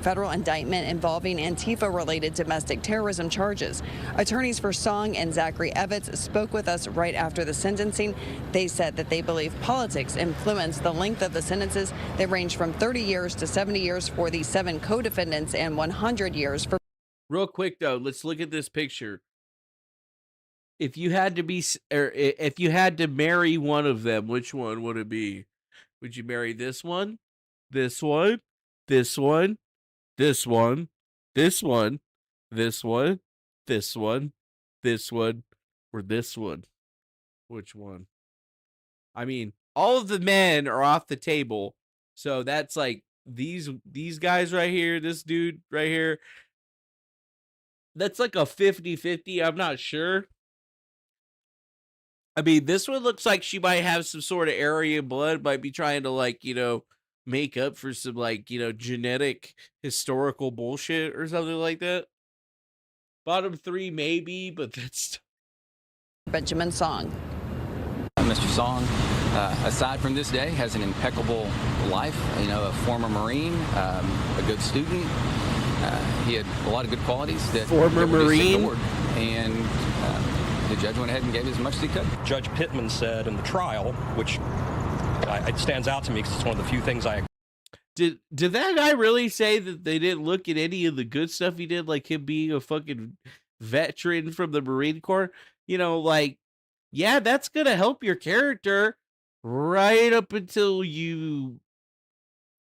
H: Federal indictment involving Antifa-related domestic terrorism charges. Attorneys for Song and Zachary Evans spoke with us right after the sentencing. They said that they believe politics influenced the length of the sentences. They range from 30 years to 70 years for the 7 co-defendants and 100 years for.
A: Real quick, though, let's look at this picture. If you had to be, or if you had to marry one of them, which one would it be? Would you marry this one, this one, this one, this one, this one, this one, this one, this one, or this one? Which one? I mean, all of the men are off the table, so that's like these guys right here, this dude right here. That's like a 50-50. I'm not sure. I mean, this one looks like she might have some sort of Aryan blood, might be trying to, like, you know, make up for some, like, you know, genetic historical bullshit or something like that. Bottom 3, maybe, but that's.
H: Benjamin Song.
I: Mr. Song, aside from this day, has an impeccable life. You know, a former Marine, a good student. He had a lot of good qualities that
A: former Marine,
I: and the judge went ahead and gave as much as he could.
J: Judge Pittman said in the trial, which it stands out to me because it's one of the few things I.
A: Did that guy really say that they didn't look at any of the good stuff he did, like him being a fucking veteran from the Marine Corps? You know, like, yeah, that's gonna help your character right up until you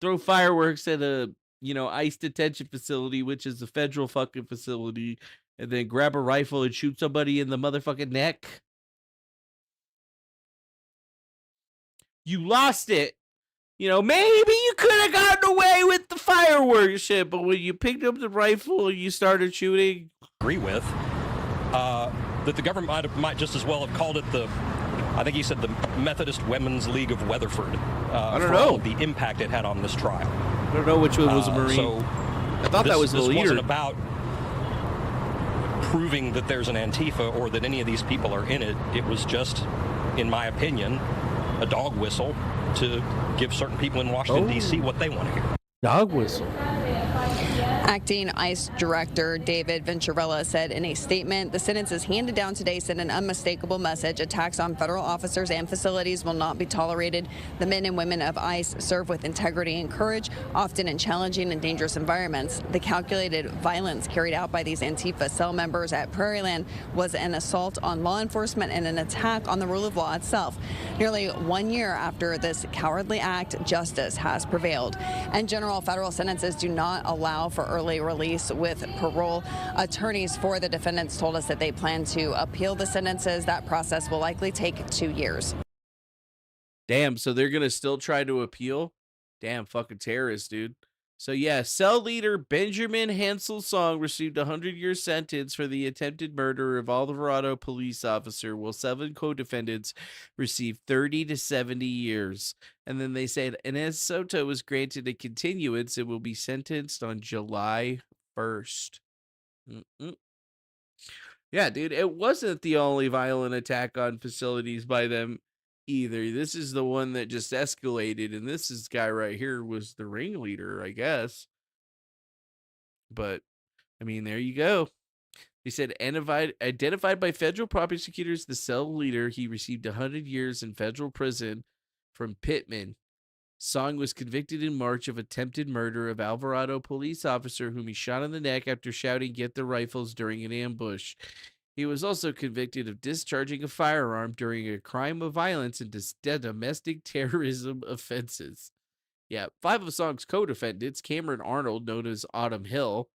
A: throw fireworks at a, you know, ICE detention facility, which is a federal fucking facility, and then grab a rifle and shoot somebody in the motherfucking neck. You lost it. You know, maybe you could have gotten away with the fireworks shit, but when you picked up the rifle and you started shooting.
J: Agree with that the government might just as well have called it the, I think he said the Methodist Women's League of Weatherford.
A: I don't know
J: the impact it had on this trial.
A: I don't know which one was a Marine.
J: So
A: I thought that was the leader.
J: This wasn't about proving that there's an Antifa or that any of these people are in it. It was just, in my opinion, a dog whistle to give certain people in Washington, D.C. what they want to hear.
A: Dog whistle.
H: Acting ICE Director David Venturella said in a statement, the sentences handed down today send an unmistakable message. Attacks on federal officers and facilities will not be tolerated. The men and women of ICE serve with integrity and courage, often in challenging and dangerous environments. The calculated violence carried out by these Antifa cell members at Prairieland was an assault on law enforcement and an attack on the rule of law itself. Nearly 1 year after this cowardly act, justice has prevailed. And general federal sentences do not allow for early release with parole. Attorneys for the defendants told us that they plan to appeal the sentences. That process will likely take 2 years.
A: Damn, so they're going to still try to appeal? Damn, fucking terrorists, dude. So yeah, cell leader Benjamin Hansel Song received a 100-year sentence for the attempted murder of Alvarado police officer, while 7 co-defendants received 30 to 70 years. And then they said Inez Soto was granted a continuance and will be sentenced on July 1st. Yeah, dude, it wasn't the only violent attack on facilities by them either. This is the one that just escalated, and this guy right here was the ringleader, I guess. But I mean, there you go. He said identified by federal prosecutors, the cell leader, he received 100 years in federal prison from Pittman. Song was convicted in March of attempted murder of Alvarado police officer whom he shot in the neck after shouting "Get the rifles" during an ambush. He was also convicted of discharging a firearm during a crime of violence and domestic terrorism offenses. Yeah, 5 of Song's co-defendants, Cameron Arnold, known as Autumn Hill,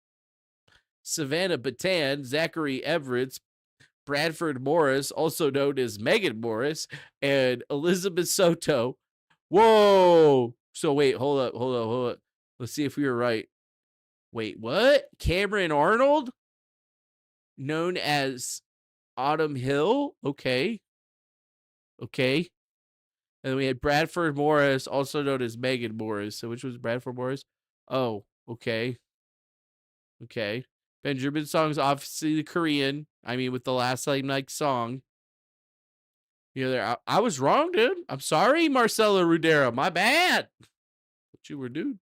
A: Savannah Batan, Zachary Everett, Bradford Morris, also known as Megan Morris, and Elizabeth Soto. Whoa! So wait, hold up. Let's see if we were right. Wait, what? Cameron Arnold? Known as Autumn Hill? Okay. And then we had Bradford Morris, also known as Megan Morris. So which was Bradford Morris? Oh, okay. Benjamin Song's obviously the Korean. I mean, with the last song. I was wrong, dude. I'm sorry, Marcelo Rudera. My bad. What you were doing?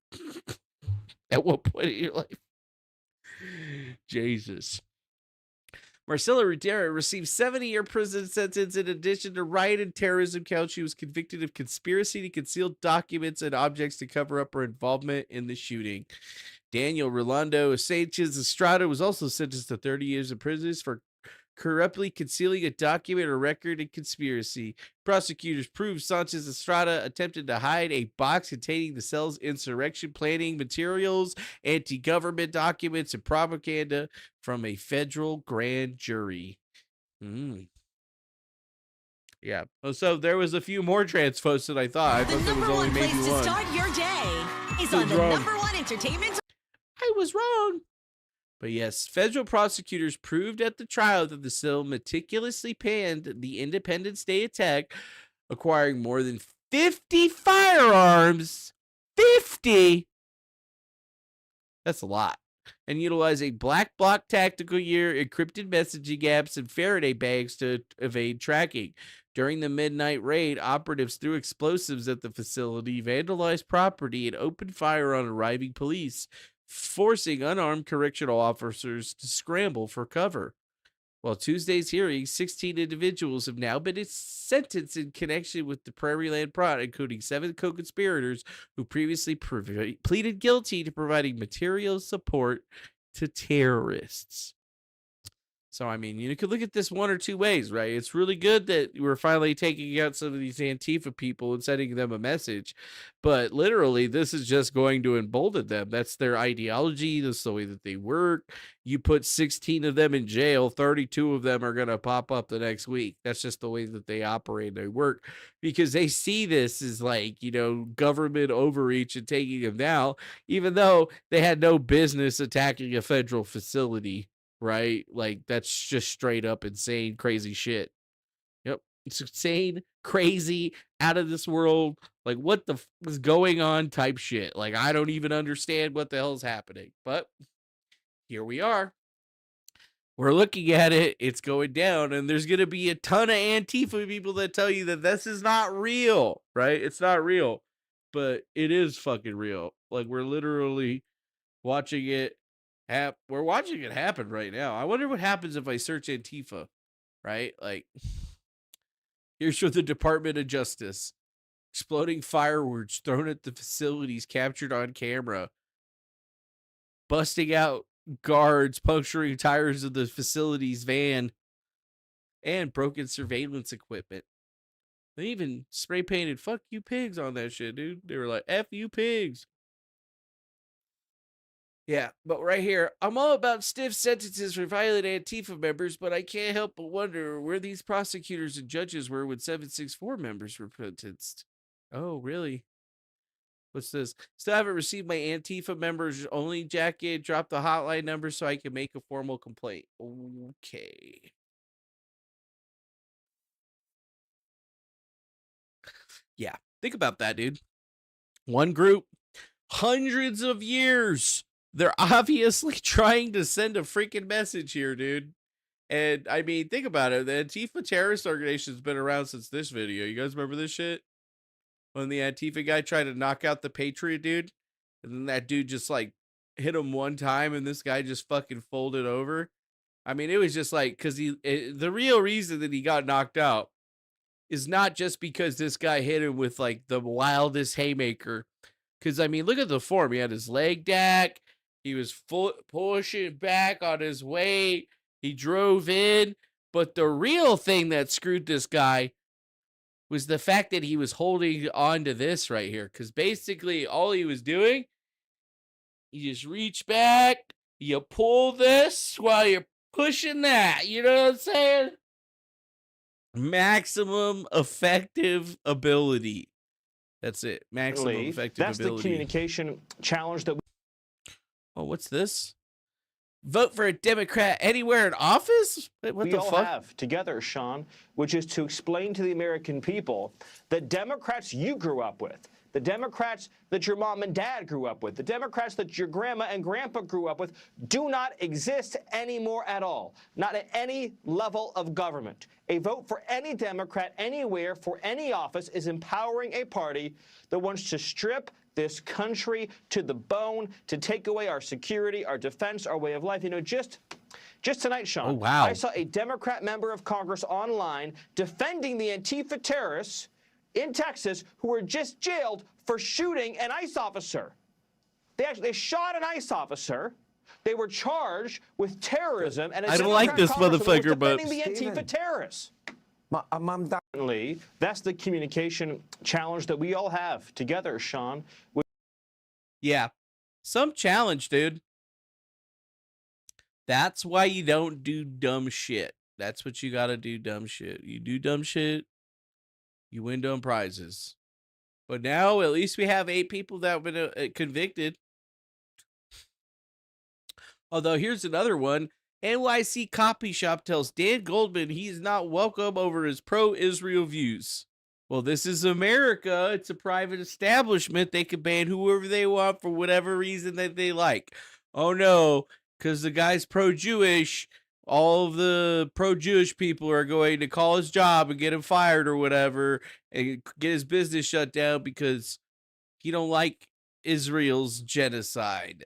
A: At what point in your life? Jesus. Marcela Rudera received 70-year prison sentence in addition to riot and terrorism count. She was convicted of conspiracy to conceal documents and objects to cover up her involvement in the shooting. Daniel Rolando Sanchez Estrada was also sentenced to 30 years in prison for corruptly concealing a document or record in conspiracy. Prosecutors proved Sanchez Estrada attempted to hide a box containing the cell's insurrection planning materials, anti-government documents, and propaganda from a federal grand jury. Yeah. Oh, so there was a few more transfos than I thought. I thought there was only maybe one. The number one place to start your day is on the number one entertainment. I was wrong. But yes, federal prosecutors proved at the trial that the cell meticulously planned the Independence Day attack, acquiring more than 50 firearms. 50! That's a lot. And utilizing black bloc tactical gear, encrypted messaging apps, and Faraday bags to evade tracking. During the midnight raid, operatives threw explosives at the facility, vandalized property, and opened fire on arriving police, forcing unarmed correctional officers to scramble for cover. While Tuesday's hearing, 16 individuals have now been sentenced in connection with the Prairie Land plot, including 7 co-conspirators who previously pleaded guilty to providing material support to terrorists. So, I mean, you could look at this one or two ways, right? It's really good that we're finally taking out some of these Antifa people and sending them a message. But literally, this is just going to embolden them. That's their ideology. That's the way that they work. You put 16 of them in jail, 32 of them are going to pop up the next week. That's just the way that they operate. They work because they see this as government overreach and taking them down, even though they had no business attacking a federal facility. Right? Like, that's just straight up insane, crazy shit. Yep. It's insane, crazy, out of this world. Like, what the is going on type shit. Like, I don't even understand what the hell's happening. But here we are. We're looking at it. It's going down. And there's going to be a ton of Antifa people that tell you that this is not real. Right? It's not real. But it is fucking real. Like, we're literally watching it. We're watching it happen right now. I wonder what happens if I search Antifa, right? Like, here's from the Department of Justice. Exploding fireworks thrown at the facilities captured on camera. Busting out guards, puncturing tires of the facility's van. And broken surveillance equipment. They even spray painted "fuck you pigs" on that shit, dude. They were like, "F you pigs." Yeah, but right here, I'm all about stiff sentences for violent Antifa members, but I can't help but wonder where these prosecutors and judges were when 764 members were sentenced. Oh, really? What's this? Still haven't received my Antifa members only jacket. Drop the hotline number so I can make a formal complaint. Okay. Yeah, think about that, dude. One group, hundreds of years. They're obviously trying to send a freaking message here, dude. And, I mean, think about it. The Antifa terrorist organization has been around since this video. You guys remember this shit? When the Antifa guy tried to knock out the Patriot dude? And then that dude just, hit him one time and this guy just fucking folded over. I mean, it was just because the real reason that he got knocked out is not just because this guy hit him with, the wildest haymaker. Because, I mean, look at the form. He had his leg back. He was pushing back on his weight. He drove in. But the real thing that screwed this guy was the fact that he was holding on to this right here. Because basically all he was doing, you just reach back, you pull this while you're pushing that. You know what I'm saying? Maximum effective ability. That's it. Maximum effective ability.
K: That's the communication challenge that
A: Oh, what's this? Vote for a Democrat anywhere in office? What
K: we
A: the
K: all
A: fuck?
K: have together, Sean, which is to explain to the American people that Democrats you grew up with, the Democrats that your mom and dad grew up with, the Democrats that your grandma and grandpa grew up with, do not exist anymore at all, not at any level of government. A vote for any Democrat anywhere for any office is empowering a party that wants to strip this country to the bone, to take away our security, our defense, our way of life. You know, just tonight, Sean,
A: oh, wow.
K: I saw a Democrat member of Congress online defending the Antifa terrorists in Texas who were just jailed for shooting an ICE officer. They shot an ICE officer. They were charged with terrorism. And
A: I don't like this motherfucker, but
K: defending the Antifa terrorists. That's the communication challenge that we all have together, Sean.
A: Yeah, some challenge, dude. That's why you don't do dumb shit. That's what you gotta do, dumb shit. You do dumb shit, you win dumb prizes. But now, at least we have 8 people that have been convicted. Although, here's another one. NYC Copy Shop tells Dan Goldman he's not welcome over his pro-Israel views. Well, this is America. It's a private establishment. They can ban whoever they want for whatever reason that they like. Oh, no, because the guy's pro-Jewish. All of the pro-Jewish people are going to call his job and get him fired or whatever and get his business shut down because he don't like Israel's genocide.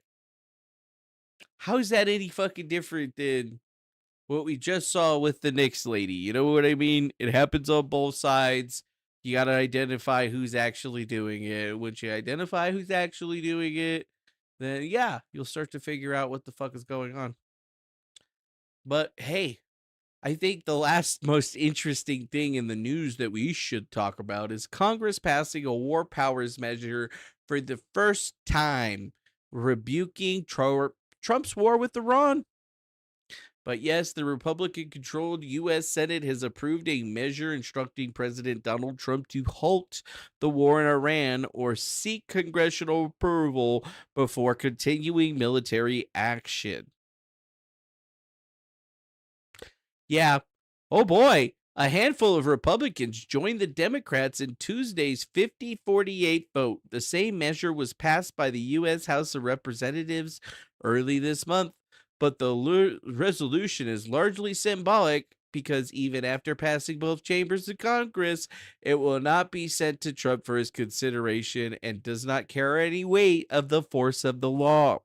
A: How is that any fucking different than what we just saw with the Knicks lady? You know what I mean? It happens on both sides. You got to identify who's actually doing it. Once you identify who's actually doing it, then yeah, you'll start to figure out what the fuck is going on. But hey, I think the last most interesting thing in the news that we should talk about is Congress passing a war powers measure for the first time, rebuking Trump's war with Iran. But yes, the Republican-controlled U.S. Senate has approved a measure instructing President Donald Trump to halt the war in Iran or seek congressional approval before continuing military action. Yeah, oh boy, a handful of Republicans joined the Democrats in Tuesday's 50-48 vote. The same measure was passed by the U.S. House of Representatives early this month. But the resolution is largely symbolic because even after passing both chambers of Congress, it will not be sent to Trump for his consideration and does not carry any weight of the force of the law.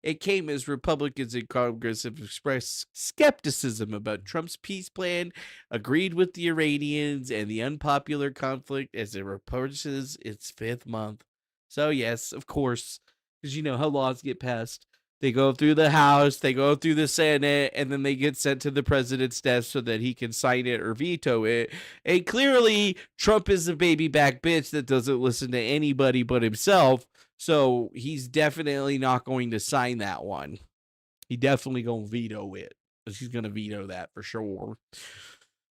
A: It came as Republicans in Congress have expressed skepticism about Trump's peace plan, agreed with the Iranians, and the unpopular conflict as it approaches its 5th month. So yes, of course, because you know how laws get passed. They go through the House, they go through the Senate, and then they get sent to the president's desk so that he can sign it or veto it. And clearly, Trump is a baby back bitch that doesn't listen to anybody but himself. So he's definitely not going to sign that one. He definitely going to veto it. He's going to veto that for sure.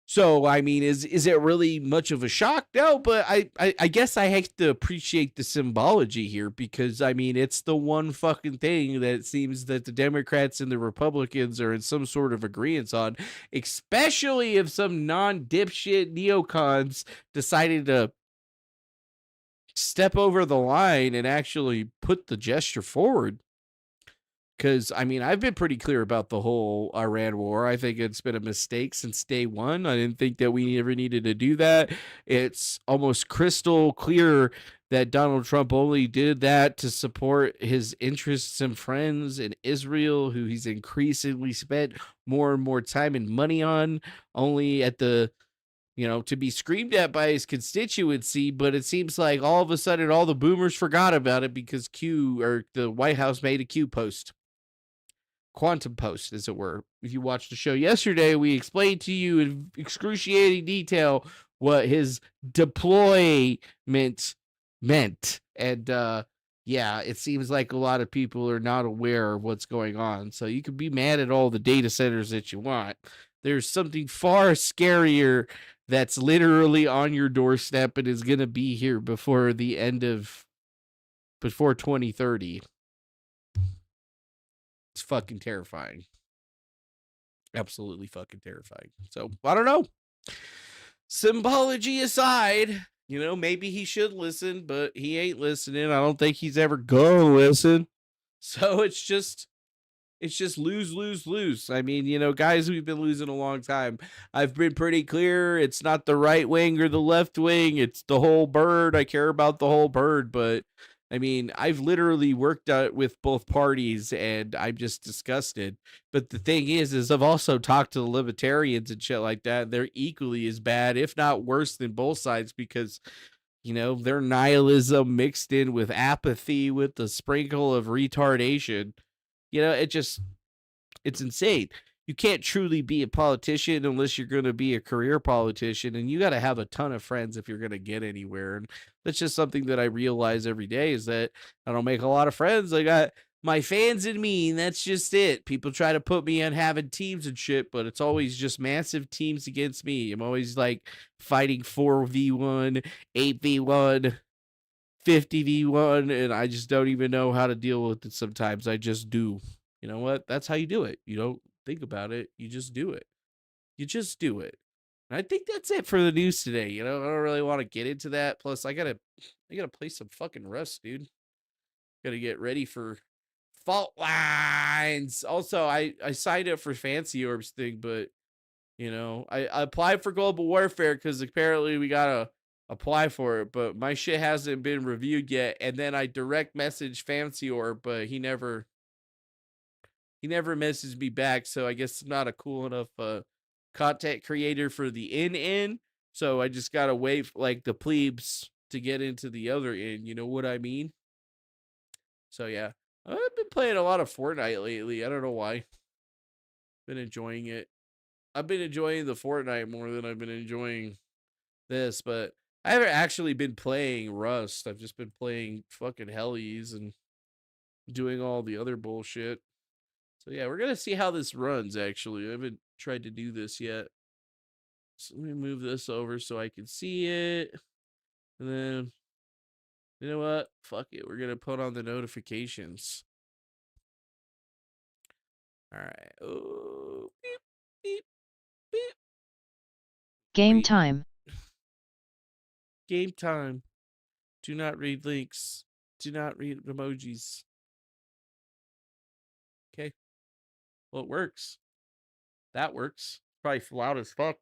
A: So, I mean, is it really much of a shock? No, but I guess I have to appreciate the symbology here because, I mean, it's the one fucking thing that it seems that the Democrats and the Republicans are in some sort of agreement on, especially if some non-dipshit neocons decided to step over the line and actually put the gesture forward. Because, I mean, I've been pretty clear about the whole Iran war. I think it's been a mistake since day one. I didn't think that we ever needed to do that. It's almost crystal clear that Donald Trump only did that to support his interests and friends in Israel, who he's increasingly spent more and more time and money on, only at the, you know, to be screamed at by his constituency. But it seems like all of a sudden all the boomers forgot about it because the White House made a Q post. Quantum post, as it were. If you watched the show yesterday, we explained to you in excruciating detail what his deployment meant. And yeah, it seems like a lot of people are not aware of what's going on. So you can be mad at all the data centers that you want. There's something far scarier that's literally on your doorstep and is going to be here before 2030. It's fucking terrifying. Absolutely fucking terrifying. So, I don't know. Symbology aside, maybe he should listen, but he ain't listening. I don't think he's ever gonna listen. So it's just lose, lose, lose. I mean, guys, we've been losing a long time. I've been pretty clear. It's not the right wing or the left wing. It's the whole bird. I care about the whole bird. But I mean, I've literally worked out with both parties and I'm just disgusted. But the thing is I've also talked to the libertarians and shit like that. They're equally as bad, if not worse than both sides, because their nihilism mixed in with apathy with a sprinkle of retardation. It's insane. You can't truly be a politician unless you're going to be a career politician, and you got to have a ton of friends if you're going to get anywhere. And that's just something that I realize every day, is that I don't make a lot of friends. I got my fans and me, and that's just it. People try to put me on having teams and shit, but it's always just massive teams against me. I'm always like fighting 4v1, 8v1, 50v1, and I just don't even know how to deal with it sometimes. I just do. You know what? That's how you do it. You don't think about it. You just do it. You just do it. And I think that's it for the news today. I don't really want to get into that. Plus, I gotta play some fucking Rust, dude. Gotta get ready for Fault Lines. Also, I signed up for Fancy Orbs thing, but I applied for Global Warfare because apparently we gotta apply for it, but my shit hasn't been reviewed yet. And then I direct message Fancy Orb, but he never messaged me back, so I guess I'm not a cool enough content creator for the in. So I just gotta wait like the plebes to get into the other in. You know what I mean? So yeah, I've been playing a lot of Fortnite lately. I don't know why. Been enjoying it. I've been enjoying the Fortnite more than I've been enjoying this, but I haven't actually been playing Rust. I've just been playing fucking Hellies and doing all the other bullshit. So yeah, we're going to see how this runs, actually. I haven't tried to do this yet. So let me move this over so I can see it. And then, you know what? Fuck it. We're going to put on the notifications. All right. Oh, beep, beep, beep.
L: Game time.
A: Game time. Do not read links. Do not read emojis. Okay. Well, it works. That works. Probably loud as fuck.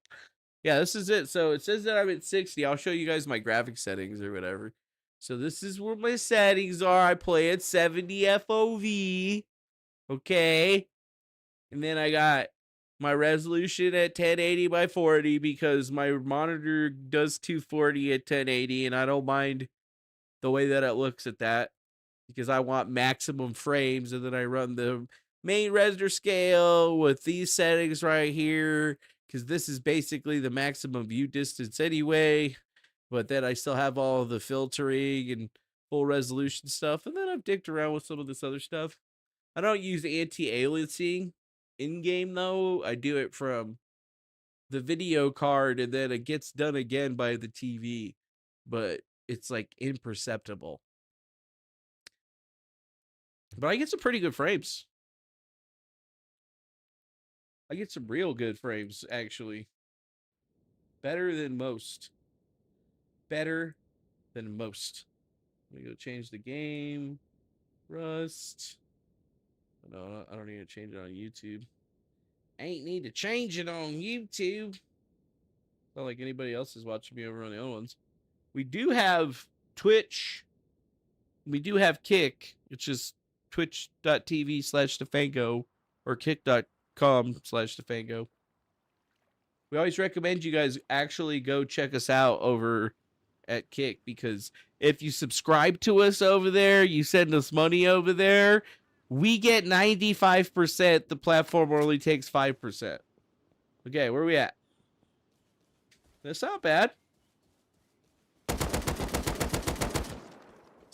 A: Yeah, this is it. So it says that I'm at 60. I'll show you guys my graphic settings or whatever. So this is where my settings are. I play at 70 FOV. Okay. And then I got my resolution at 1080 by 40 because my monitor does 240 at 1080, and I don't mind the way that it looks at that because I want maximum frames. And then I run the main render scale with these settings right here because this is basically the maximum view distance anyway. But then I still have all the filtering and full resolution stuff. And then I've dicked around with some of this other stuff. I don't use anti-aliasing in-game though. I do it from the video card and then it gets done again by the TV. But it's like imperceptible. But I get some pretty good frames. I get some real good frames, actually. Better than most. Better than most. Let me go change the game. Rust. No, I don't need to change it on YouTube. I ain't need to change it on YouTube. Not like anybody else is watching me over on the other ones. We do have Twitch. We do have Kick, which is twitch.tv/Defango or kick.com/Defango. We always recommend you guys actually go check us out over at Kick because if you subscribe to us over there, you send us money over there, we get 95%. The platform only takes 5%. Okay, where are we at? That's not bad.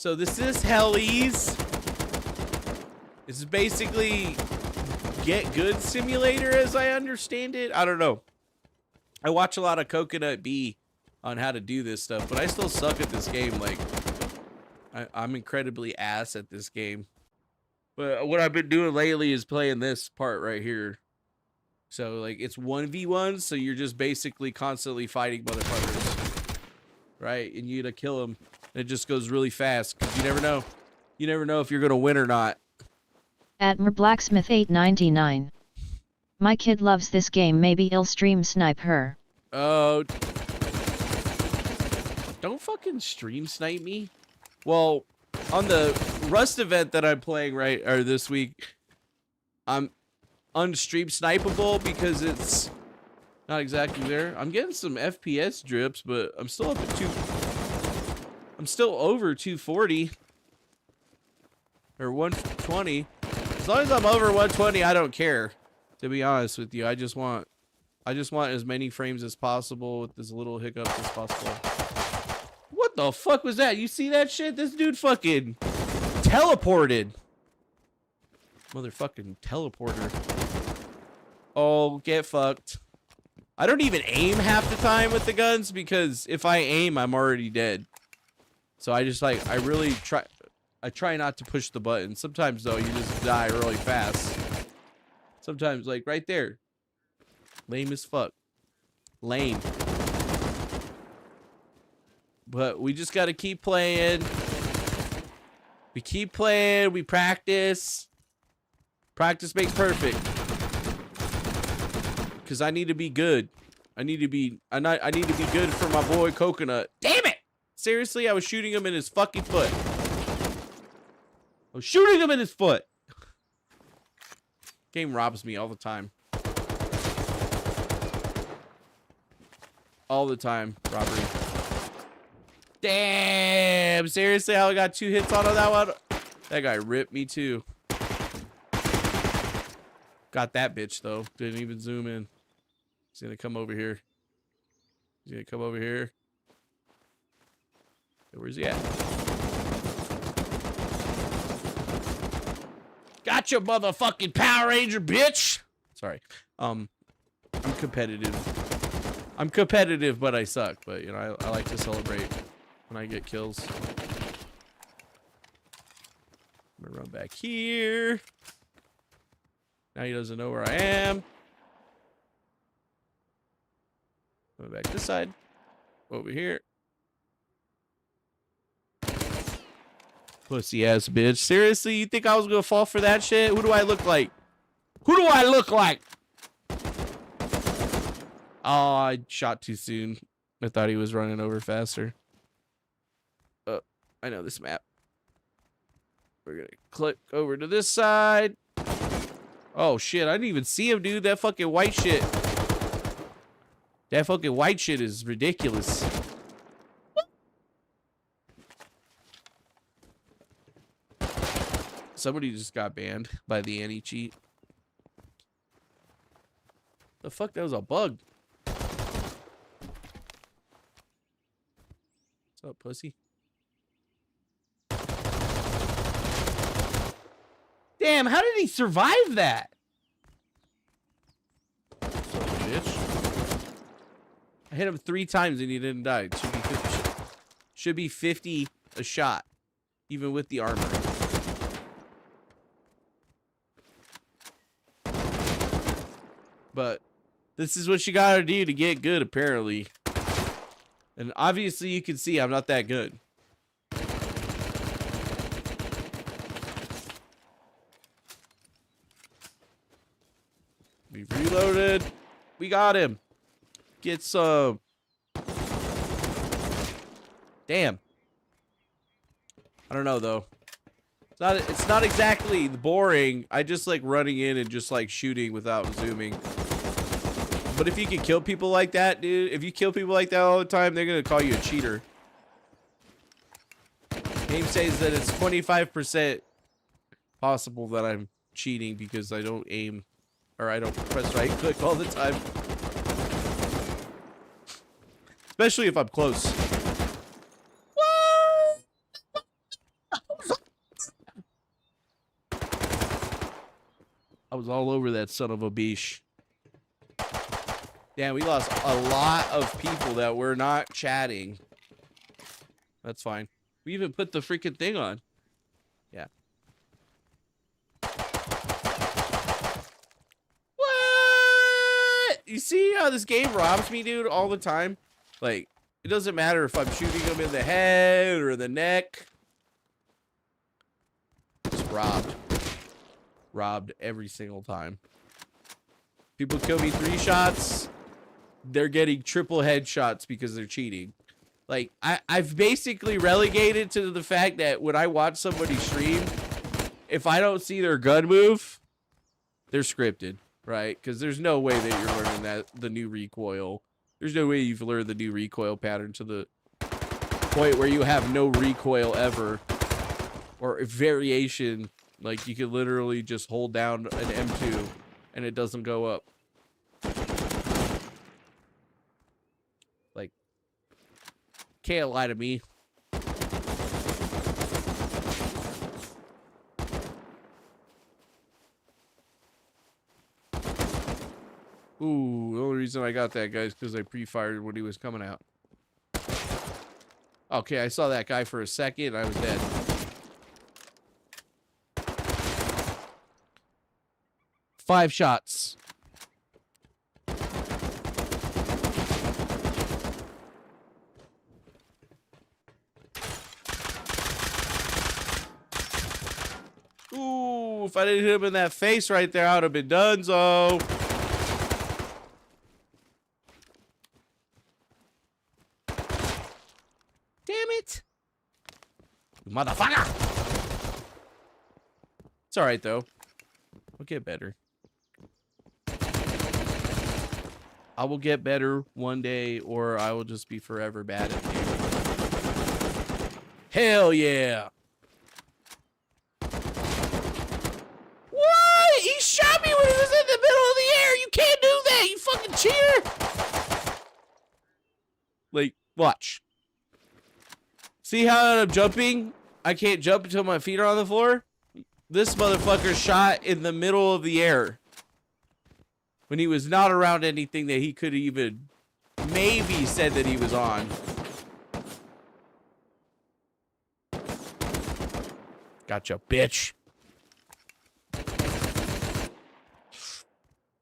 A: So this is Hellies. This is basically Get Good Simulator, as I understand it. I don't know. I watch a lot of Coconut B on how to do this stuff, but I still suck at this game. Like, I'm incredibly ass at this game. But what I've been doing lately is playing this part right here. So, like, it's 1v1, so you're just basically constantly fighting motherfuckers. Right? And you gotta kill them. It just goes really fast, because you never know. You never know if you're gonna win or not.
L: At Blacksmith899. My kid loves this game, maybe he'll stream snipe her.
A: Oh. Don't fucking stream snipe me. Well, on the Rust event that I'm playing this week, I'm unstream snipeable because it's not exactly there. I'm getting some FPS drips, but I'm still up at I'm still over 240 or 120. As long as I'm over 120, I don't care. To be honest with you, I just want as many frames as possible with as little hiccups as possible. What the fuck was that? You see that shit? This dude fucking teleported. Motherfucking teleporter. Oh, get fucked. I don't even aim half the time with the guns because if I aim, I'm already dead. So I just like, I try not to push the button. Sometimes though, you just die really fast. Sometimes, like right there. Lame as fuck. Lame. But we just gotta keep playing. We keep playing. We practice. Practice makes perfect. Because I need to be good. I need to be good for my boy Coconut. Damn it! Seriously, I was shooting him in his fucking foot. I was shooting him in his foot. Game robs me all the time. All the time, robbery. Damn, seriously, how I got 2 hits on that one? That guy ripped me too. Got that bitch though. Didn't even zoom in. He's gonna come over here. He's gonna come over here. Where's he at? Gotcha, motherfucking Power Ranger, bitch! Sorry. I'm competitive. I'm competitive, but I suck. But, you know, I like to celebrate when I get kills. I'm gonna run back here. Now he doesn't know where I am. Going back this side. Over here. Pussy ass bitch. Seriously, you think I was gonna fall for that shit? Who do I look like? Who do I look like? Oh, I shot too soon. I thought he was running over faster. Oh, I know this map. We're gonna click over to this side. Oh shit, I didn't even see him, dude. That fucking white shit. That fucking white shit is ridiculous. Somebody just got banned by the anti-cheat. The fuck? That was a bug. What's up, pussy? Damn, how did he survive that? Son of a bitch. I hit him 3 times and he didn't die. It should be 50 a shot, even with the armor. But this is what you gotta do to get good, apparently. And obviously you can see I'm not that good. We've reloaded. We got him. Get some. Damn. I don't know though. It's not exactly boring. I just like running in and just like shooting without zooming. But if you can kill people like that, dude, if you kill people like that all the time, they're gonna call you a cheater. Game says that it's 25% possible that I'm cheating because I don't aim or I don't press right click all the time. Especially if I'm close. What? I was all over that son of a beesh. Damn, we lost a lot of people that were not chatting. That's fine. We even put the freaking thing on. Yeah. What? You see how this game robs me, dude, all the time? Like, it doesn't matter if I'm shooting him in the head or the neck. Just robbed. Robbed every single time. People kill me 3 shots. They're getting triple headshots because they're cheating. Like, I've basically relegated to the fact that when I watch somebody stream, if I don't see their gun move, they're scripted, right? Because there's no way that you're learning the new recoil. There's no way you've learned the new recoil pattern to the point where you have no recoil ever. Or a variation, like you could literally just hold down an M2 and it doesn't go up. Like, can't lie to me. Ooh, the only reason I got that guy is because I pre-fired when he was coming out. Okay, I saw that guy for a second and I was dead. Five shots. Ooh, if I didn't hit him in that face right there, I would have been donezo. Damn it. Motherfucker. It's alright, though. We'll get better. I will get better one day, or I will just be forever bad at the game. Hell yeah. What? He shot me when he was in the middle of the air. You can't do that, you fucking cheater. Like, watch. See how I'm jumping? I can't jump until my feet are on the floor? This motherfucker shot in the middle of the air. When he was not around anything that he could even maybe said that he was on. Gotcha, bitch.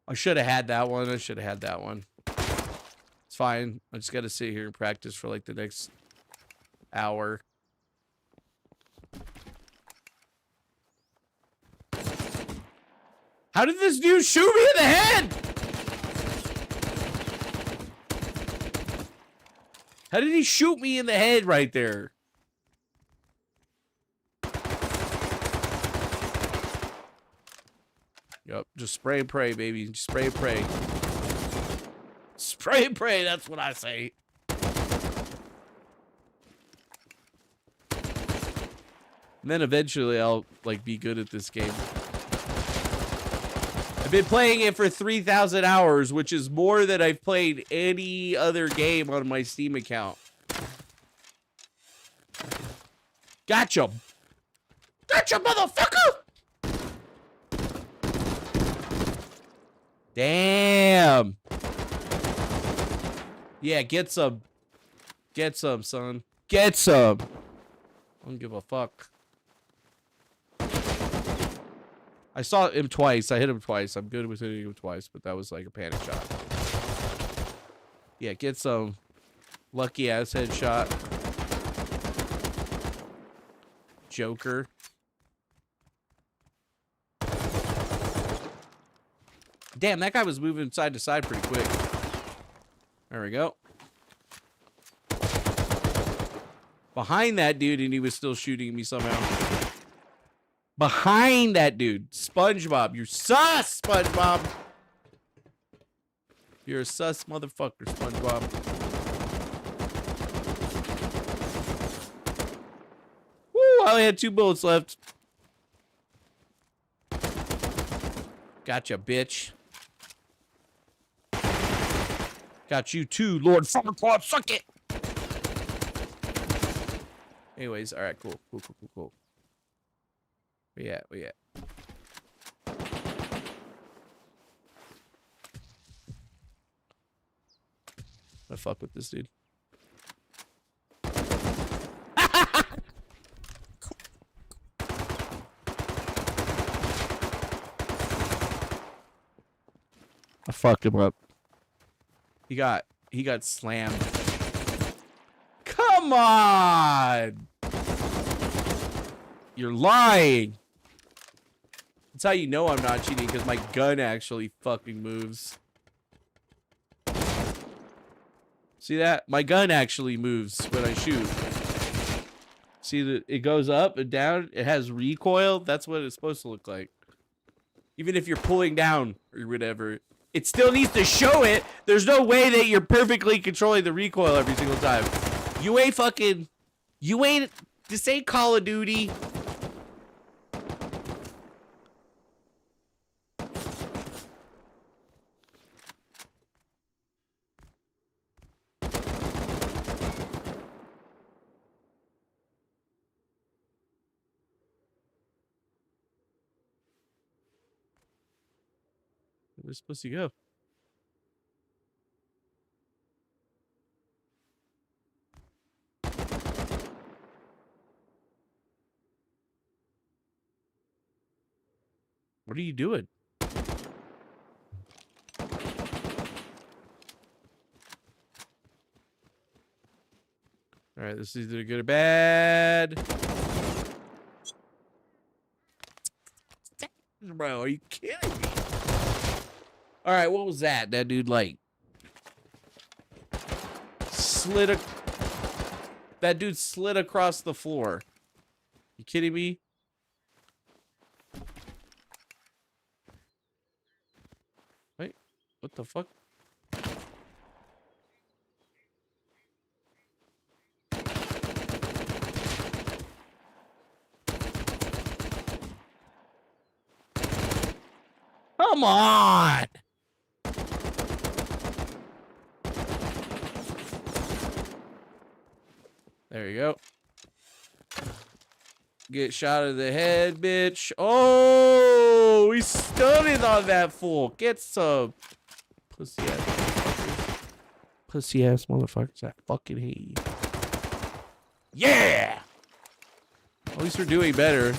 A: I should have had that one. I should have had that one. It's fine. I just got to sit here and practice for like the next hour. How did this dude shoot me in the head? How did he shoot me in the head right there? Yup, just spray and pray, baby. Just spray and pray. Spray and pray, that's what I say. And then eventually I'll like be good at this game. I've been playing it for 3,000 hours, which is more than I've played any other game on my Steam account. Gotcha. Gotcha, motherfucker! Damn. Yeah, get some. Get some, son. Get some. I don't give a fuck. I saw him twice. I hit him twice. I'm good with hitting him twice, but that was like a panic shot. Yeah, get some lucky ass headshot. Joker. Damn, that guy was moving side to side pretty quick. There we go. Behind that dude, and he was still shooting me somehow. Behind that dude. SpongeBob. You're sus, SpongeBob. You're a sus motherfucker, SpongeBob. Woo, I only had 2 bullets left. Gotcha, bitch. Got you too, Lord Farquaad. Suck it. Anyways, alright, cool. Cool. Where you at? I fuck with this dude. I fucked him up. He got slammed. Come on! You're lying. That's how you know I'm not cheating, because my gun actually fucking moves. See that? My gun actually moves when I shoot. See that it goes up and down? It has recoil. That's what it's supposed to look like. Even if you're pulling down or whatever, it still needs to show it. There's no way that you're perfectly controlling the recoil every single time. You ain't fucking... You ain't... This ain't Call of Duty. Where's supposed to go? What are you doing? Alright, this is either good or bad. Bro, are you kidding me? Alright, what was that? That dude, like, that dude slid across the floor. You kidding me? Wait, what the fuck? Come on! There you go. Get shot in the head, bitch. Oh, he's stunning on that fool. Get some pussy ass motherfuckers. Pussy ass motherfuckers. I fucking hate you. Yeah! At least we're doing better.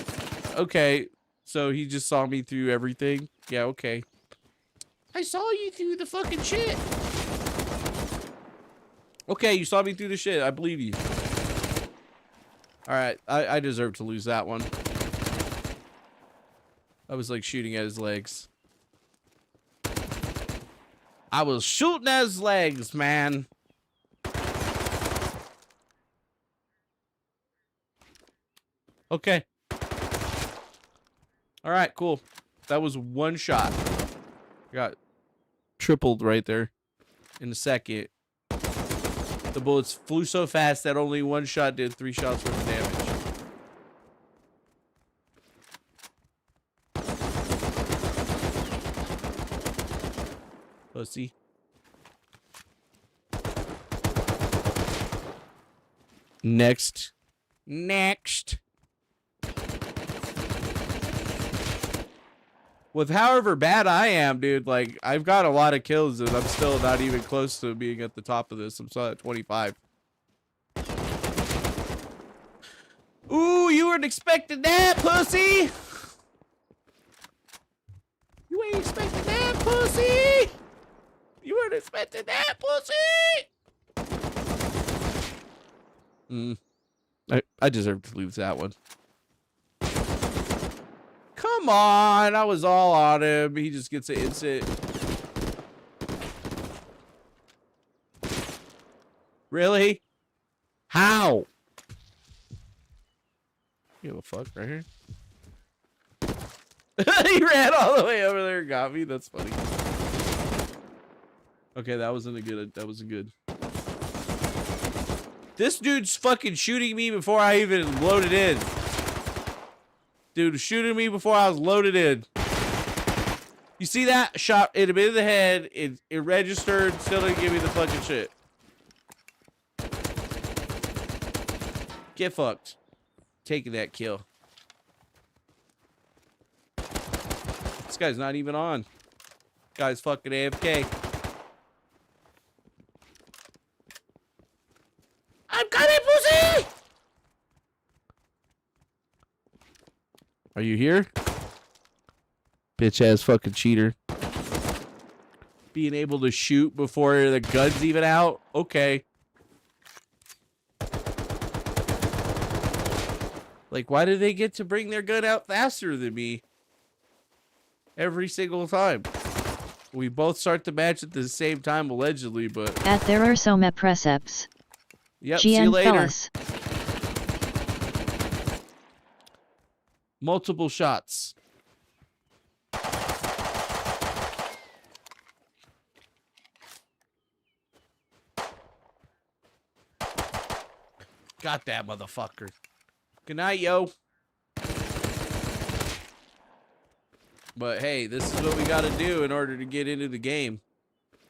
A: Okay, so he just saw me through everything. Yeah, okay. I saw you through the fucking shit. Okay, you saw me through the shit. I believe you. Alright, I deserve to lose that one. I was like shooting at his legs. I was shooting at his legs, man. Okay. Alright, cool. That was one shot. Got tripled right there in a second. The bullets flew so fast that only one shot did 3 shots worth of damage. Pussy. Next. Next. With however bad I am, dude, like, I've got a lot of kills and I'm still not even close to being at the top of this. I'm still at 25. Ooh, you weren't expecting that, pussy! You ain't expecting that, pussy! You weren't expecting that, pussy! I deserve to lose that one. Come on, I was all on him. He just gets an instant. Really? How? Give a fuck right here. He ran all the way over there and got me. That's funny. Okay, that wasn't good. That wasn't good. This dude's fucking shooting me before I even loaded in. Dude was shooting me before I was loaded in. You see that? Shot in the middle of the head. It registered. Still didn't give me the fucking shit. Get fucked. Taking that kill. This guy's not even on. Guy's fucking AFK. Are you here? Bitch ass fucking cheater. Being able to shoot before the gun's even out? Okay. Like, why do they get to bring their gun out faster than me? Every single time. We both start the match at the same time, allegedly, but...
L: There are so many precepts.
A: Yep, see you later.
L: Fellas.
A: Multiple shots. Got that motherfucker. Good night, yo. But hey, this is what we gotta do in order to get into the game.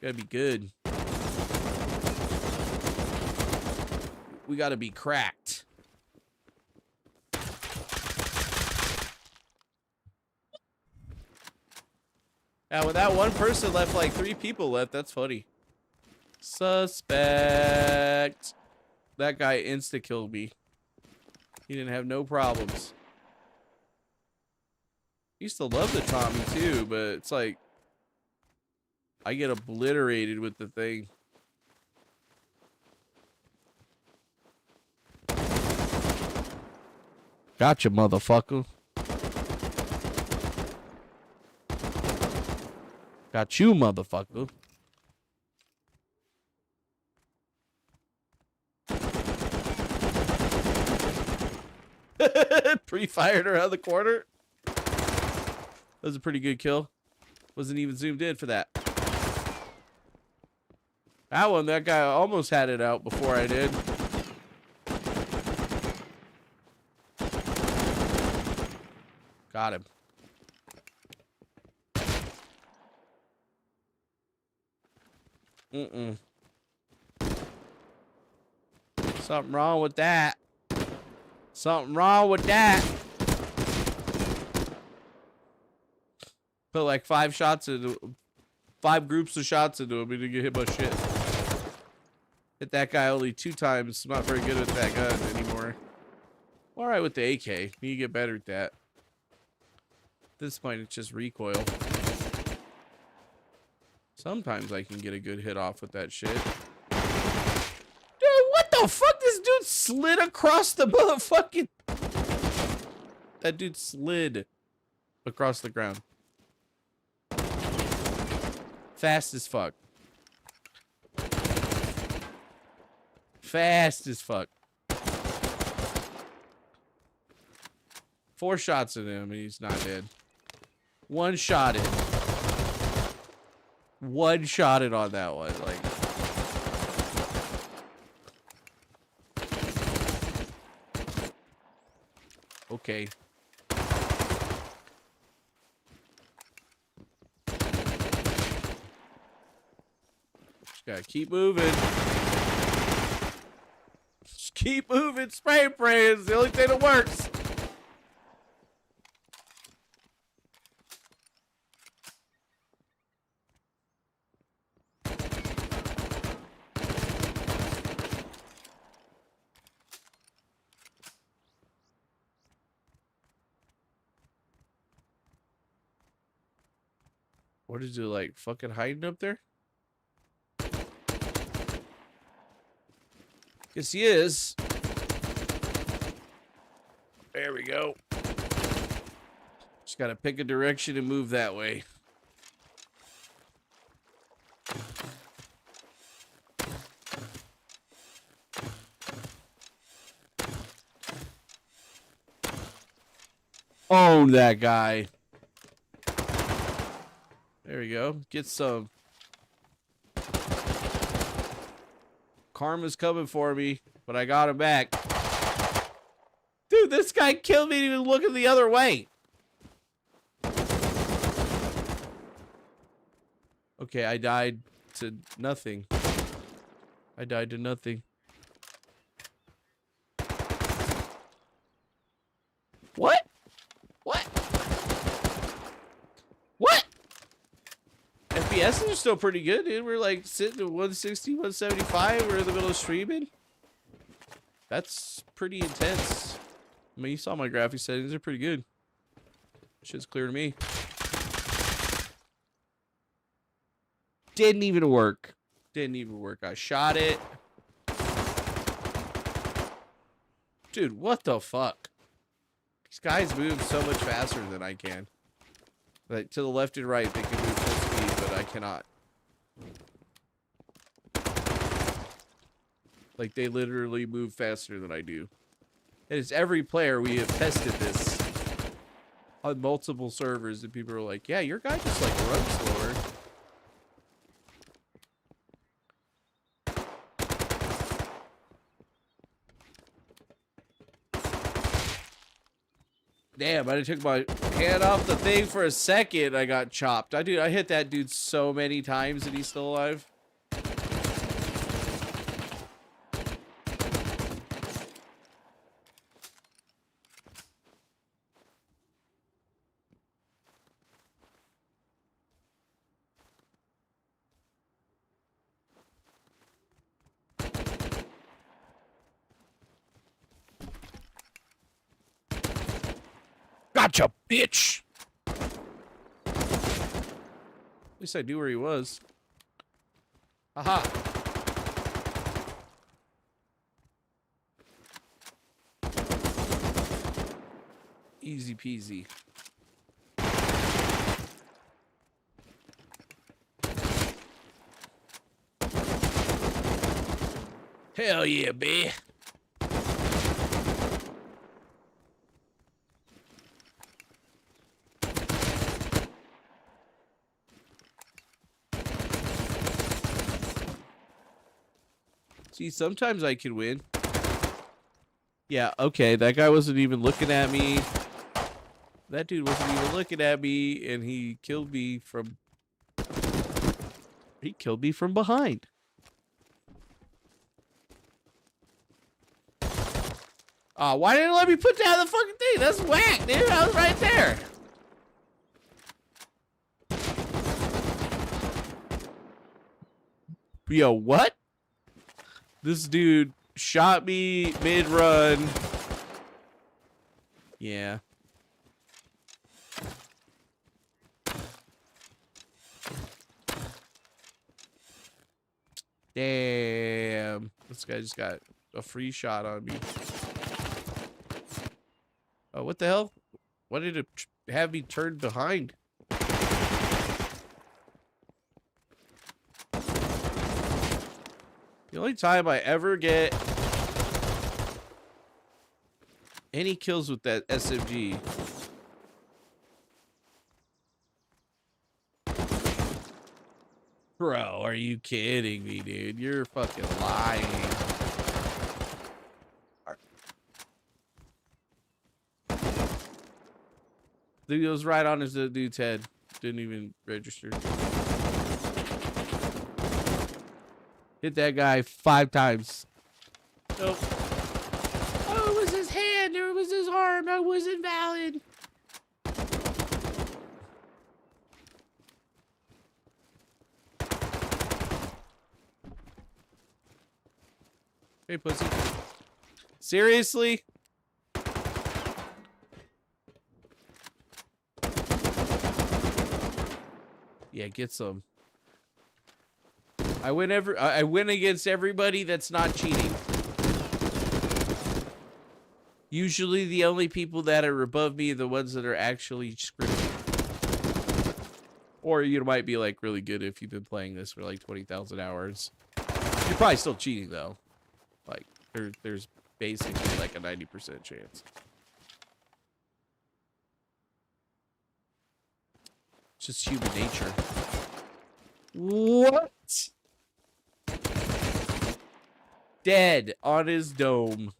A: Gotta be good. We gotta be cracked. Now, when that one person left, like 3 people left, that's funny. Suspect. That guy insta-killed me. He didn't have no problems. I used to love the Tommy too, but it's like I get obliterated with the thing. Gotcha, motherfucker. Got you, motherfucker. Pre-fired around the corner. That was a pretty good kill. Wasn't even zoomed in for that. That one, that guy almost had it out before I did. Got him. Something wrong with that. Something wrong with that. Put like 5 shots into 5 groups of shots into him. He didn't get hit by shit. Hit that guy only 2 times. I'm not very good at that gun anymore. Alright with the AK. Need to get better at that. At this point, it's just recoil. Sometimes I can get a good hit off with that shit. Dude, what the fuck? This dude slid across the motherfucking... That dude slid across the ground. Fast as fuck. Fast as fuck. 4 shots at him and he's not dead. 1 shot it. 1 shot it on that one. Like. Okay. Just gotta keep moving. Just keep moving. Spray and pray is the only thing that works. What is it, like, fucking hiding up there? Yes, he is. There we go. Just gotta pick a direction and move that way. Own that guy. There we go. Get some. Karma's coming for me, but I got him back. Dude, this guy killed me even looking the other way. Okay, I died to nothing. I died to nothing. What? What? What? FPS are still pretty good, dude. We're like sitting at 160, 175. We're in the middle of streaming. That's pretty intense. I mean, you saw my graphic settings. They're pretty good. Shit's clear to me. Didn't even work. Didn't even work. I shot it. Dude, what the fuck? These guys move so much faster than I can. Like, to the left and right, they can move full speed, but I cannot. Like, they literally move faster than I do. And it's every player. We have tested this on multiple servers, and people are like, yeah, your guy just, like, runs slower. Damn, I took my hand off the thing for a second. I got chopped. I hit that dude so many times and he's still alive. Gotcha, bitch! At least I knew where he was. Aha! Easy peasy. Hell yeah, babe. See, sometimes I can win. Yeah, okay, that guy wasn't even looking at me. That dude wasn't even looking at me, and he killed me from... He killed me from behind. Aw, why didn't it let me put down the fucking thing? That's whack, dude. I was right there. Yo, what? This dude shot me mid-run. Yeah. Damn. This guy just got a free shot on me. Oh, what the hell? Why did it have me turned behind? The only time I ever get any kills with that SMG Bro, are you kidding me, dude? You're fucking lying. Dude goes right on his dude's head. Didn't even register. Hit that guy 5 times. Nope. Oh, it was his hand or it was his arm. That was invalid. Hey, pussy. Seriously? Yeah, get some. I win against everybody that's not cheating. Usually the only people that are above me are the ones that are actually scripted. Or you might be like really good if you've been playing this for like 20,000 hours. You're probably still cheating though. Like there's basically like a 90% chance. It's just human nature. What? Dead on his dome.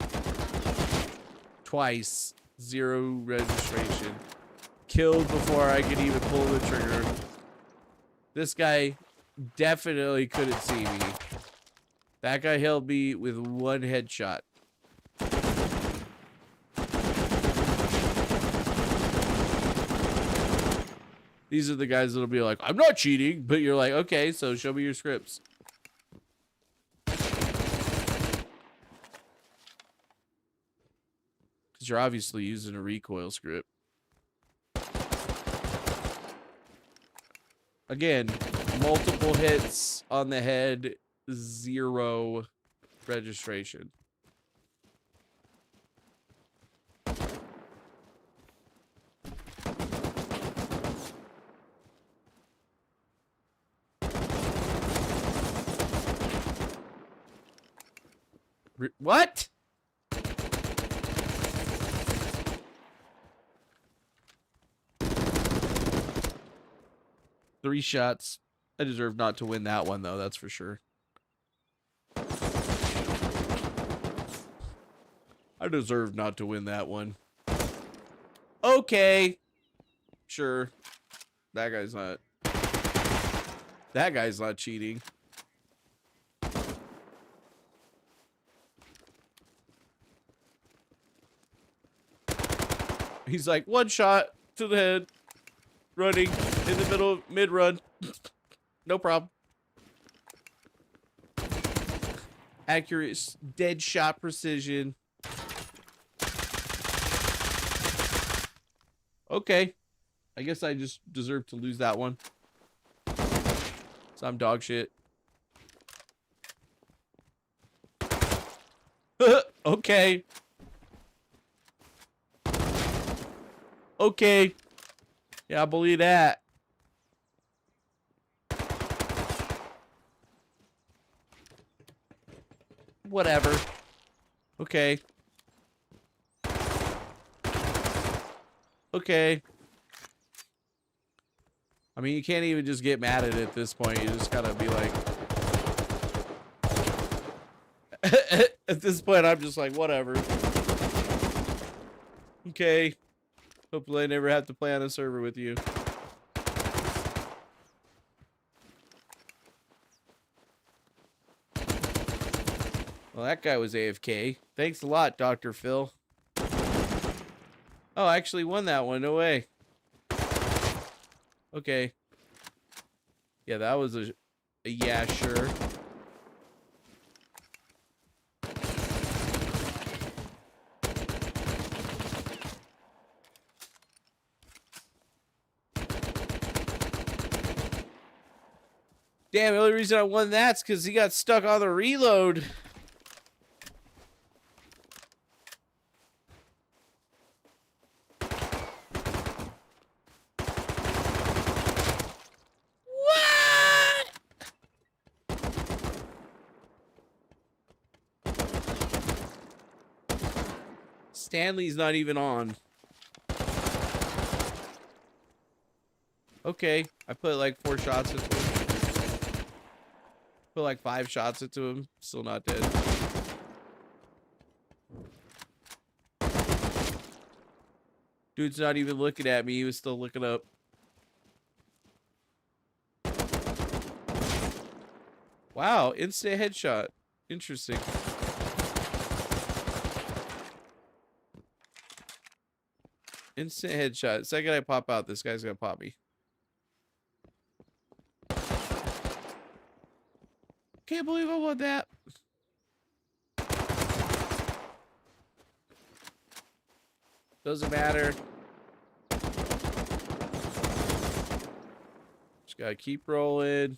A: Twice. 0 registration. Killed before I could even pull the trigger. This guy definitely couldn't see me. That guy held me with 1 headshot. These are the guys that'll be like, I'm not cheating, but you're like, okay, so show me your scripts. Because you're obviously using a recoil script. Again, multiple hits on the head, 0 registration. What? Three shots. I deserve not to win that one, though, that's for sure. I deserve not to win that one. Okay. Sure. That guy's not cheating. He's like, one shot to the head, running in the middle, mid-run. No problem. Accurate, dead shot precision. Okay. I guess I just deserve to lose that one. So I'm dog shit. Okay. Okay. Yeah, I believe that. Whatever. Okay. Okay. I mean, you can't even just get mad at it at this point. You just gotta be like... At this point, I'm just like, whatever. Okay. Hopefully I never have to play on a server with you. Well, that guy was AFK. Thanks a lot, Dr. Phil. Oh, I actually won that one. No way. Okay. Yeah, that was a yeah, sure. Damn, the only reason I won that's because he got stuck on the reload. What? Stanley's not even on. Okay, I put like 4 shots into him. Put like 5 shots into him. Still not dead. Dude's not even looking at me. He was still looking up. Wow, instant headshot. Interesting. Instant headshot. Second I pop out, this guy's gonna pop me. Can't believe I won that. Doesn't matter. Just gotta keep rolling.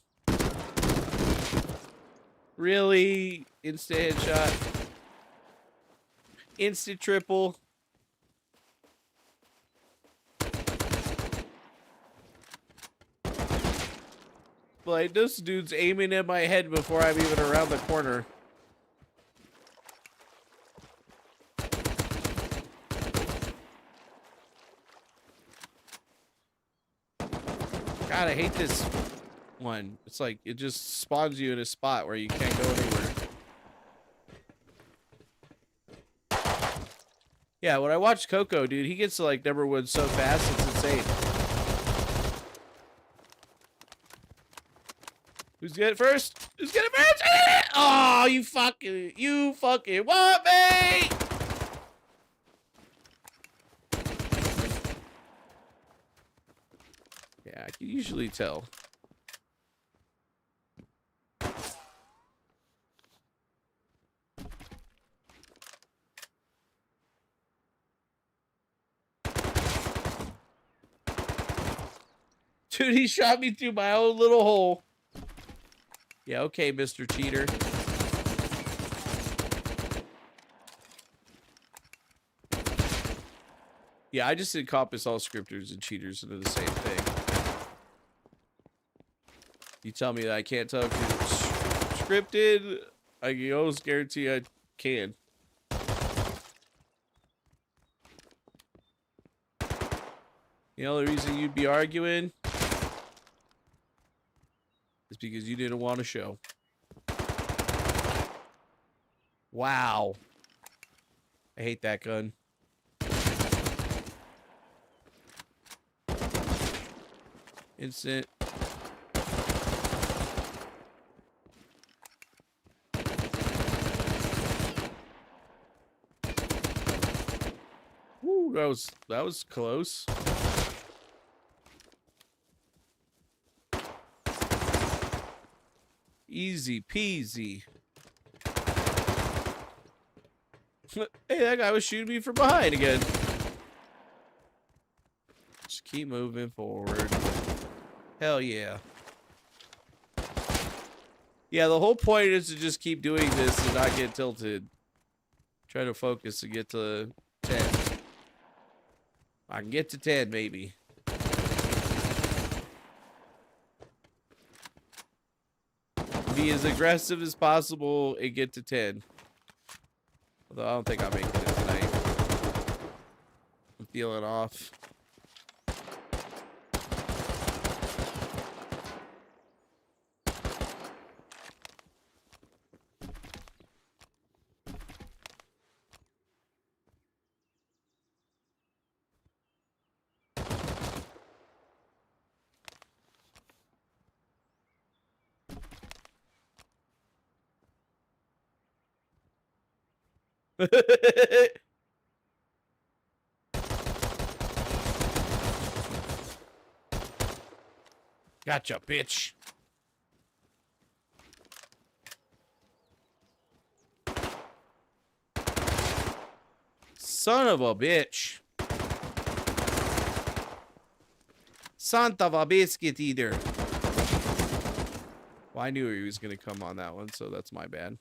A: Really? Instant headshot. Instant triple. Like, this dude's aiming at my head before I'm even around the corner. God, I hate this one. It's like, it just spawns you in a spot where you can't go anywhere. Yeah, when I watch Coco, dude, he gets to like #1 so fast, it's insane. Who's get it first? Who's get it first? Oh, you fucking want me! Yeah, I can usually tell. Dude, he shot me through my own little hole. Yeah, okay, Mr. Cheater. Yeah, I just encompass all scripters and cheaters into the same thing. You tell me that I can't tell if it's scripted, I can almost guarantee I can. The only reason you'd be arguing is because you didn't want to show. Wow. I hate that gun. Instant. Woo, that was close. Easy peasy. Hey, that guy was shooting me from behind again. Just keep moving forward. Hell yeah. Yeah, the whole point is to just keep doing this and not get tilted. Try to focus and get to 10. I can get to 10, maybe. Be as aggressive as possible and get to 10. Although I don't think I'm making it tonight. I'm feeling off. Gotcha, bitch. Son of a bitch. Son of a biscuit eater. Well, I knew he was going to come on that one, so that's my bad.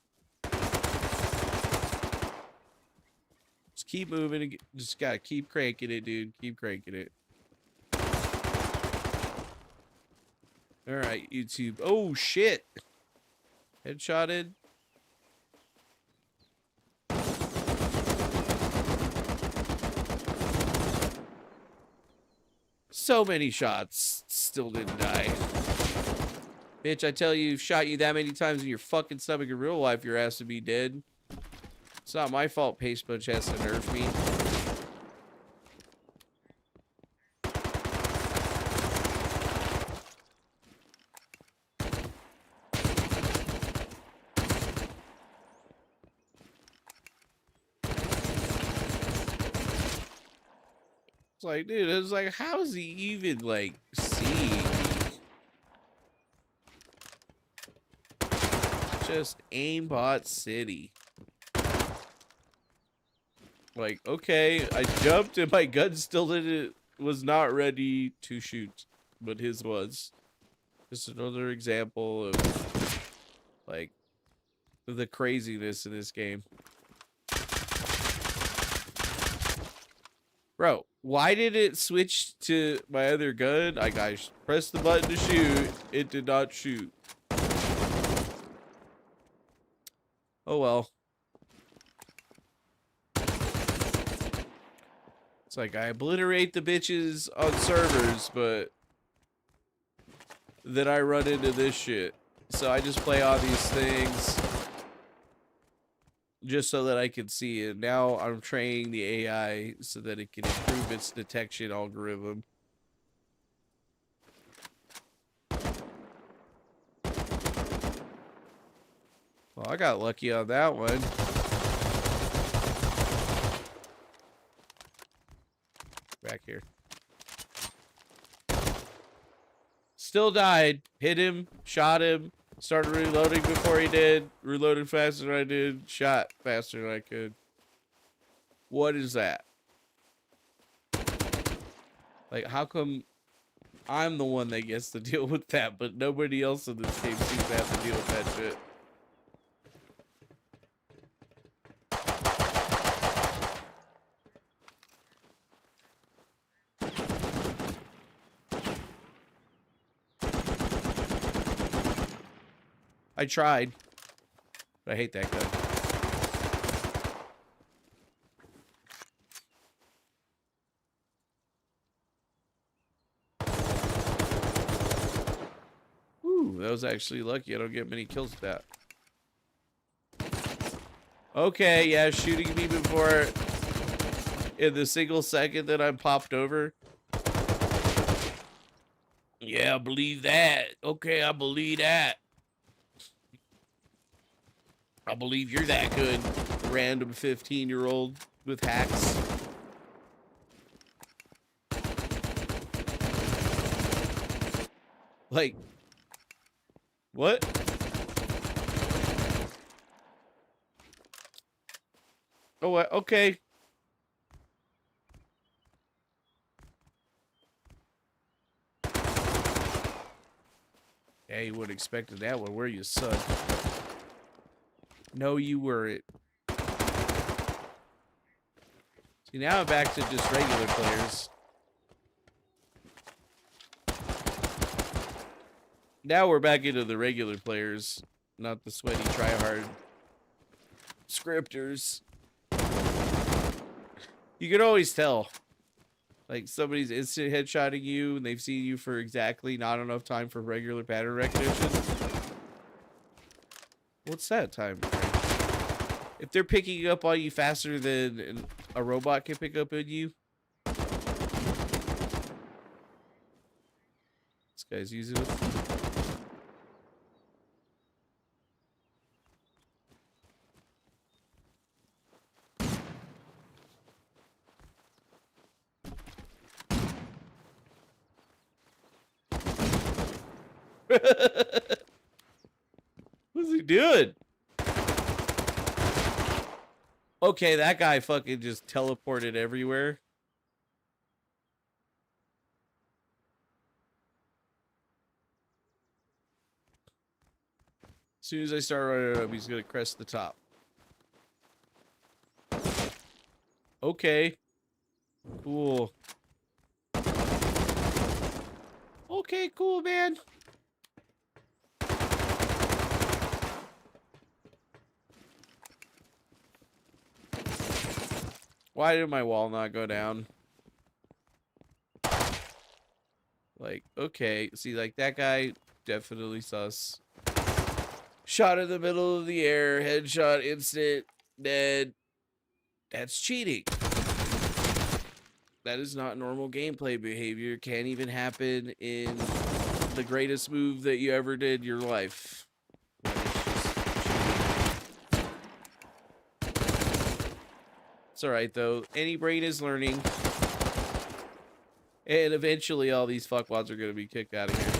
A: Just keep moving. Just got to keep cranking it, dude. Keep cranking it. All right, YouTube. Oh, shit. Headshotted. So many shots. Still didn't die. Bitch, I tell you, shot you that many times in your fucking stomach in real life, your ass would be dead. It's not my fault Paste Punch has to nerf me. It's like, dude, it was like, how is he even, like, seeing me? Just aimbot city. Like, okay, I jumped and my gun still was not ready to shoot, but his was. Just another example of, like, the craziness in this game. Bro, why did it switch to my other gun? Like, I pressed the button to shoot, it did not shoot. Oh well. It's like I obliterate the bitches on servers, but then I run into this shit. So I just play all these things just so that I can see it. Now I'm training the AI so that it can improve its detection algorithm. Well, I got lucky on that one. Back here. Still died. Hit him. Shot him. Started reloading before he did. Reloaded faster than I did. Shot faster than I could. What is that? Like, how come I'm the one that gets to deal with that, but nobody else in this game seems to have to deal with that shit. I tried. But I hate that gun. Ooh, that was actually lucky. I don't get many kills with that. Okay, yeah, shooting me before in the single second that I'm popped over. Yeah, I believe that. Okay, I believe that. I believe you're that good, random 15-year-old with hacks. Like, what? Oh, what? Okay. Yeah, you would have expected that one, were you, son? No, you weren't. See, now I'm back to just regular players. Now we're back into the regular players, not the sweaty tryhard scripters. You can always tell. Like, somebody's instant headshotting you, and they've seen you for exactly not enough time for regular pattern recognition. What's that time? If they're picking up on you faster than a robot can pick up on you. This guy's using it. What's he doing? Okay, that guy fucking just teleported everywhere. As soon as I start running up, he's gonna crest the top. Okay. Cool. Okay, cool, man. Why did my wall not go down? Like, okay. See, like, that guy, definitely sus. Shot in the middle of the air, headshot, instant, dead. That's cheating. That is not normal gameplay behavior. Can't even happen in the greatest move that you ever did in your life. It's alright, though. Any brain is learning. And eventually all these fuckwads are going to be kicked out of here.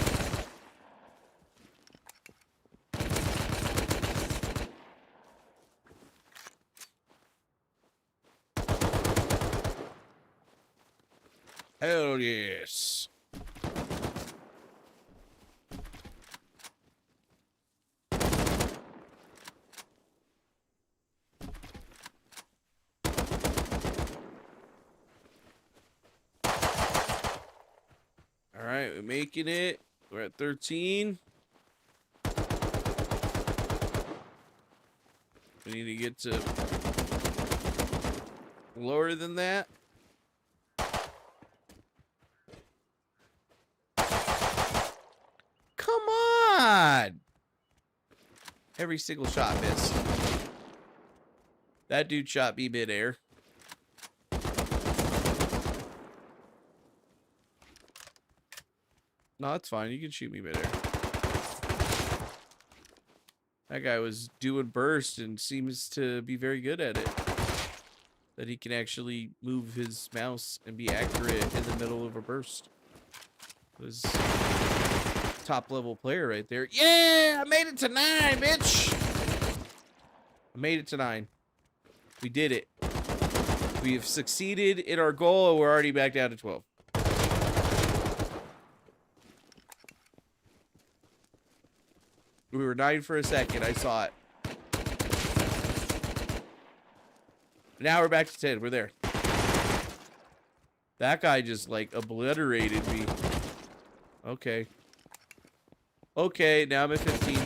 A: Hell yes. Alright, we're making it. We're at 13. We need to get to lower than that. Come on! Every single shot missed. That dude shot me midair. No, that's fine. You can shoot me midair. That guy was doing burst and seems to be very good at it. That he can actually move his mouse and be accurate in the middle of a burst. It was top level player right there. Yeah, I made it to 9, bitch. I made it to 9. We did it. We have succeeded in our goal, and we're already back down to 12. We were 9 for a second. I saw it. Now we're back to 10. We're there. That guy just, like, obliterated me. Okay. Okay, now I'm at 15.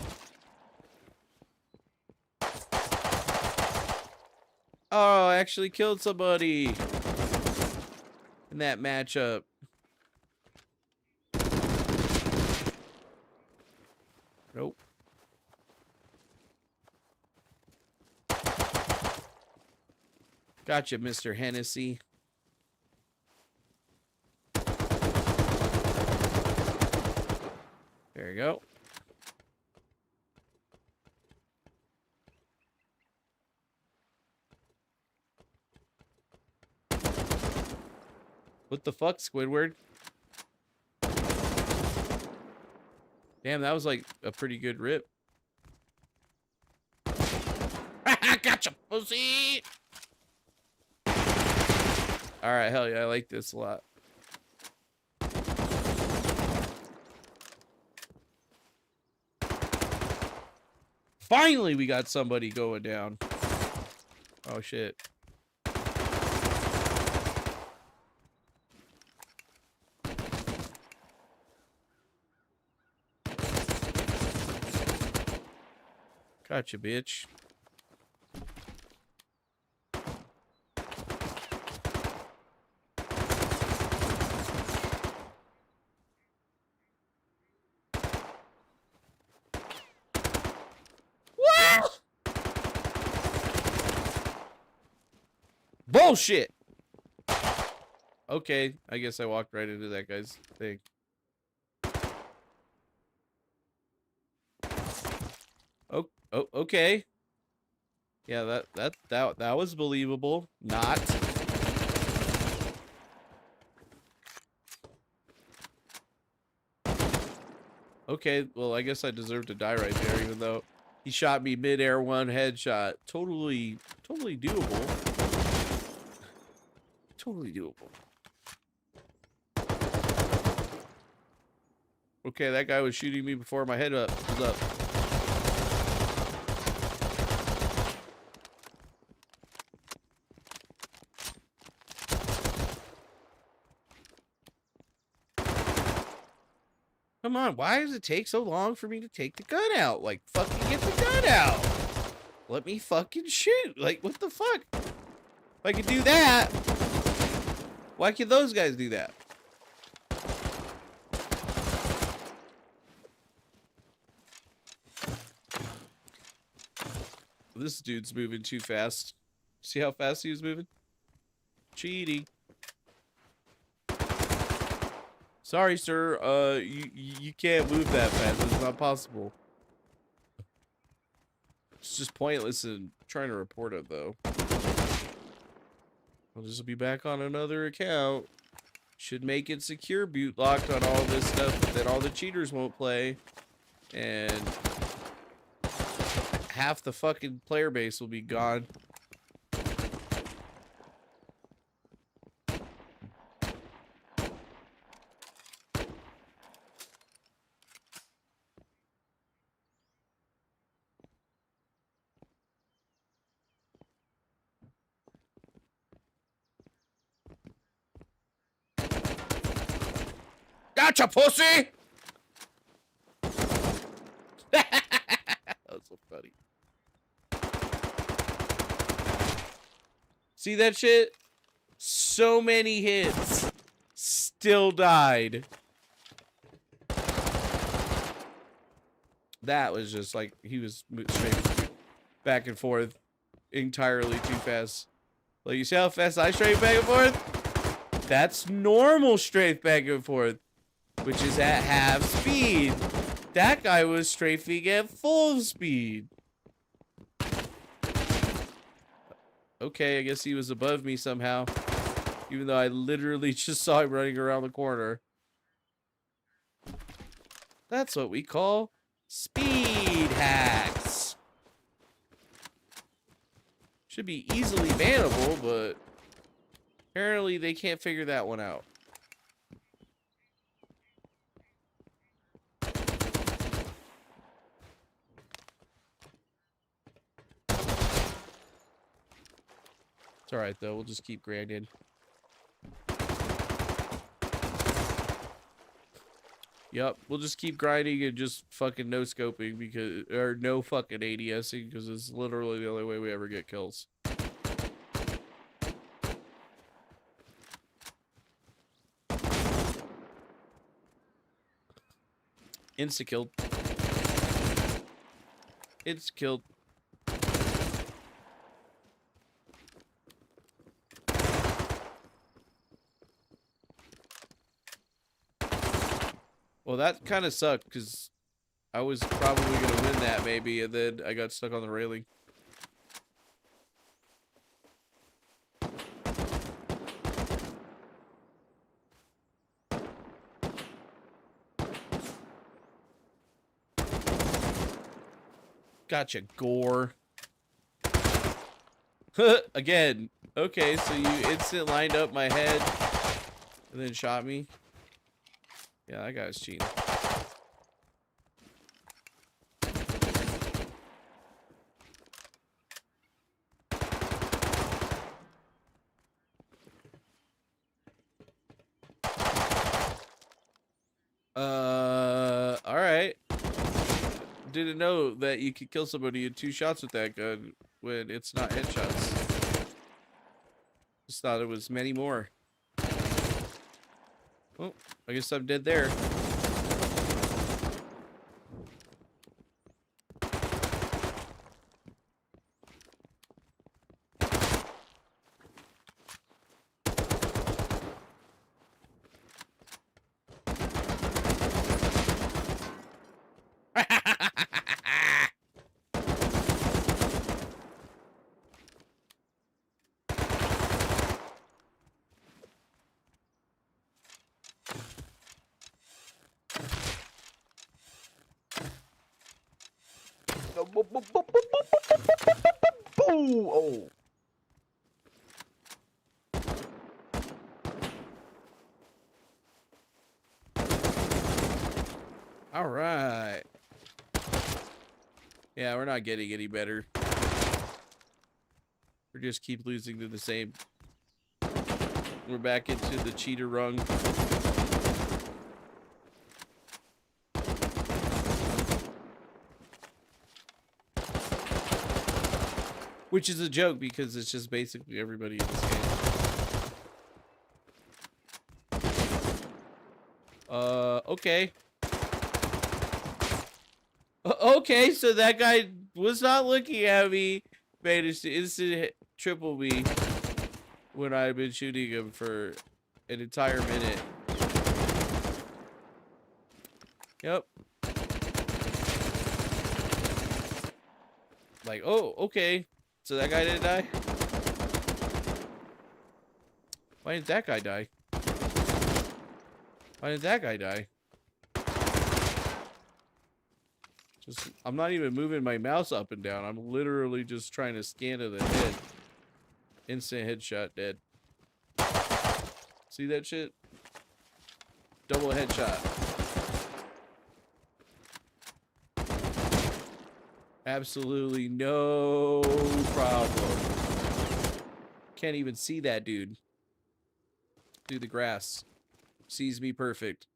A: Oh, I actually killed somebody in that matchup. Nope. Gotcha, Mr. Hennessy. There you go. What the fuck, Squidward? Damn, that was like a pretty good rip. Gotcha, pussy! Alright, hell yeah, I like this a lot. Finally, we got somebody going down. Oh, shit. Gotcha, bitch. What? Bullshit. Okay, I guess I walked right into that guy's thing. Oh, okay. Yeah, that was believable. Not. Okay, well, I guess I deserve to die right there, even though he shot me mid-air, one headshot. Totally doable. Totally doable. Okay, that guy was shooting me before my head was up. Come on, why does it take so long for me to take the gun out? Like, fucking get the gun out. Let me fucking shoot. Like, what the fuck? If I could do that, why can't those guys do that? This dude's moving too fast. See how fast he was moving? Cheating. Sorry, sir. You can't move that fast. It's not possible. It's just pointless in trying to report it, though. I'll just be back on another account. Should make it secure boot locked on all this stuff that all the cheaters won't play. And half the fucking player base will be gone. Gotcha, pussy! That was so funny. See that shit? So many hits. Still died. That was just like, he was straight back and forth entirely too fast. Like, you see how fast I strafe back and forth? That's normal strafe back and forth, which is at half speed. That guy was strafing at full speed. Okay, I guess he was above me somehow, even though I literally just saw him running around the corner. That's what we call speed hacks. Should be easily bannable, but apparently they can't figure that one out. It's alright, though. We'll just keep grinding. Yep, we'll just keep grinding and just fucking no-scoping because... Or no fucking ADSing because it's literally the only way we ever get kills. Insta-killed. Insta-killed. Well, that kind of sucked because I was probably going to win that maybe, and then I got stuck on the railing. Gotcha, gore. Again. Okay, so you instant lined up my head and then shot me. Yeah, that guy's cheating. Alright. Didn't know that you could kill somebody in 2 shots with that gun when it's not headshots. Just thought it was many more. Well, I guess I'm dead there. Oh. All right. Yeah, we're not getting any better. We just keep losing to the same. We're back into the cheater rung. Which is a joke because it's just basically everybody in this game. Okay. Okay, so that guy was not looking at me, managed to instant triple me when I've been shooting him for an entire minute. Yep. Like, oh, okay. So that guy didn't die? Why didn't that guy die? Why did that guy die? Just, I'm not even moving my mouse up and down. I'm literally just trying to scan to the head. Instant headshot, dead. See that shit? Double headshot. Absolutely no problem. Can't even see that dude. Through the grass. Sees me perfect.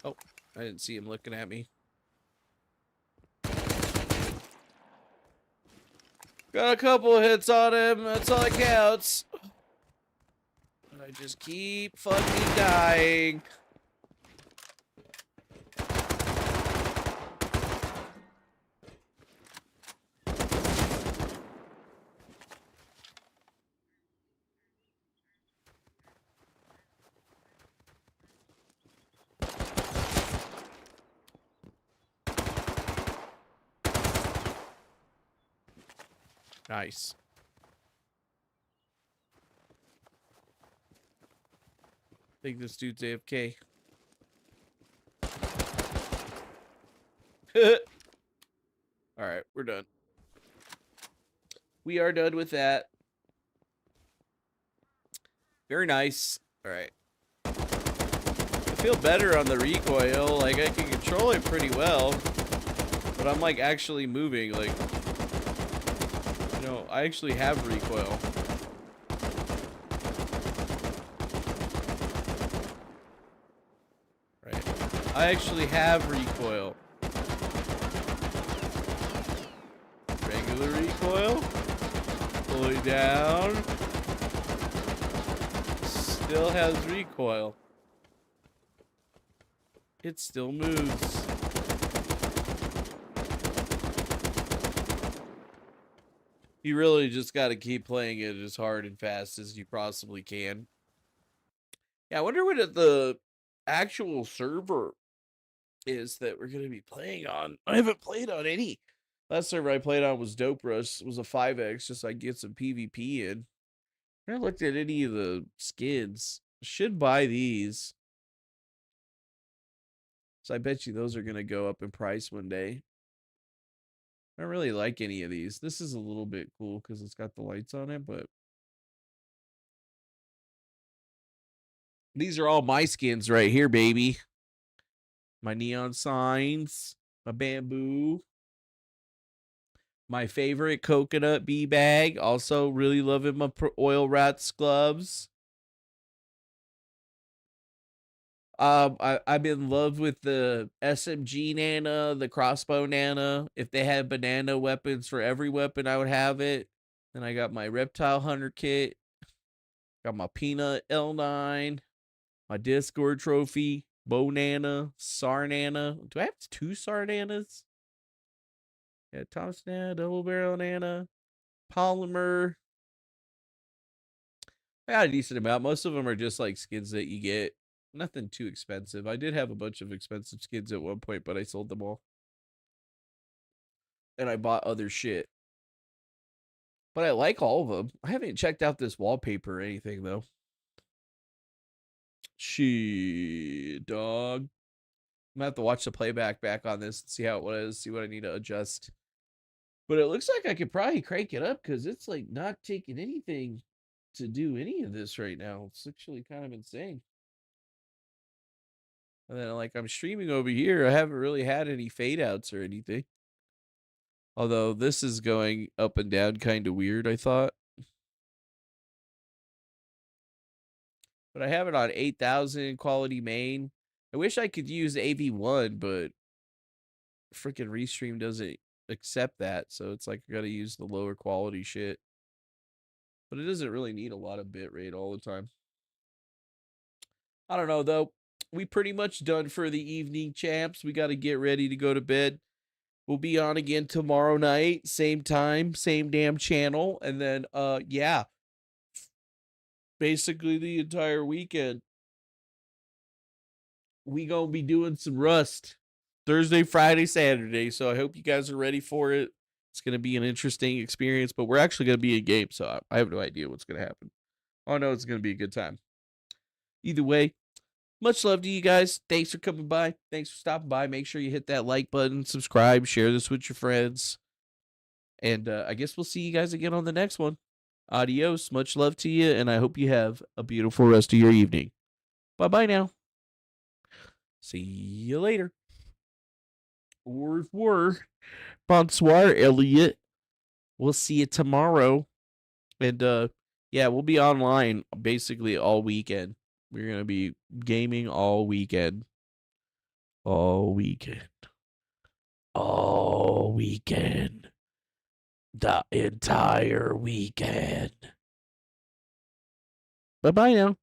A: Oh, I didn't see him looking at me. Got a couple of hits on him. That's all that counts. I just keep fucking dying. Nice. I think this dude's AFK. Alright, we're done. We are done with that. Very nice. Alright. feel better on the recoil. Like, I can control it pretty well. But I'm, like, actually moving. Like, you know, I actually have recoil. Right. I actually have recoil. Regular recoil. Pull it down. Still has recoil. It still moves. You really just got to keep playing it as hard and fast as you possibly can. Yeah, I wonder what the actual server is that we're going to be playing on. I haven't played on any. Last server I played on was Dope Rush. It was a 5x just so I get some PvP in. I haven't looked at any of the skins. Should buy these. So I bet you those are going to go up in price one day. I don't really like any of these. This is a little bit cool because it's got the lights on it, but these are all my skins right here, baby. My neon signs, my bamboo, my favorite coconut bee bag. Also really loving my oil rats gloves. I'm in love with the SMG Nana, the crossbow Nana. If they had banana weapons for every weapon, I would have it. Then I got my reptile hunter kit. Got my peanut L9, my Discord trophy, bow Nana, Sar Nana. Do I have 2 Sar Nanas? Yeah, Thompson Nana, double barrel Nana, polymer. I got a decent amount. Most of them are just like skins that you get. Nothing too expensive. I did have a bunch of expensive skins at one point, but I sold them all. And I bought other shit. But I like all of them. I haven't checked out this wallpaper or anything, though. Shit, dog. I'm gonna have to watch the playback back on this and see how it was, see what I need to adjust. But it looks like I could probably crank it up because it's like not taking anything to do any of this right now. It's actually kind of insane. And then, like, I'm streaming over here. I haven't really had any fade outs or anything. Although this is going up and down kind of weird, I thought. But I have it on 8,000 quality main. I wish I could use AV1, but freaking Restream doesn't accept that. So it's like I got to use the lower quality shit. But it doesn't really need a lot of bitrate all the time. I don't know, though. We pretty much done for the evening, champs. We got to get ready to go to bed. We'll be on again tomorrow night, same time, same damn channel, and then yeah, basically the entire weekend we gonna be doing some Rust Thursday, Friday, Saturday. So I hope you guys are ready for it. It's gonna be an interesting experience, but we're actually gonna be in game, so I have no idea what's gonna happen. Oh no, it's gonna be a good time. Either way. Much love to you guys. Thanks for coming by. Thanks for stopping by. Make sure you hit that like button, subscribe, share this with your friends. And I guess we'll see you guys again on the next one. Adios. Much love to you, and I hope you have a beautiful rest of your evening. Bye-bye now. See you later. Au revoir. Bonsoir, Elliot. We'll see you tomorrow. And yeah, we'll be online basically all weekend. We're going to be gaming all weekend. All weekend. All weekend. The entire weekend. Bye-bye now.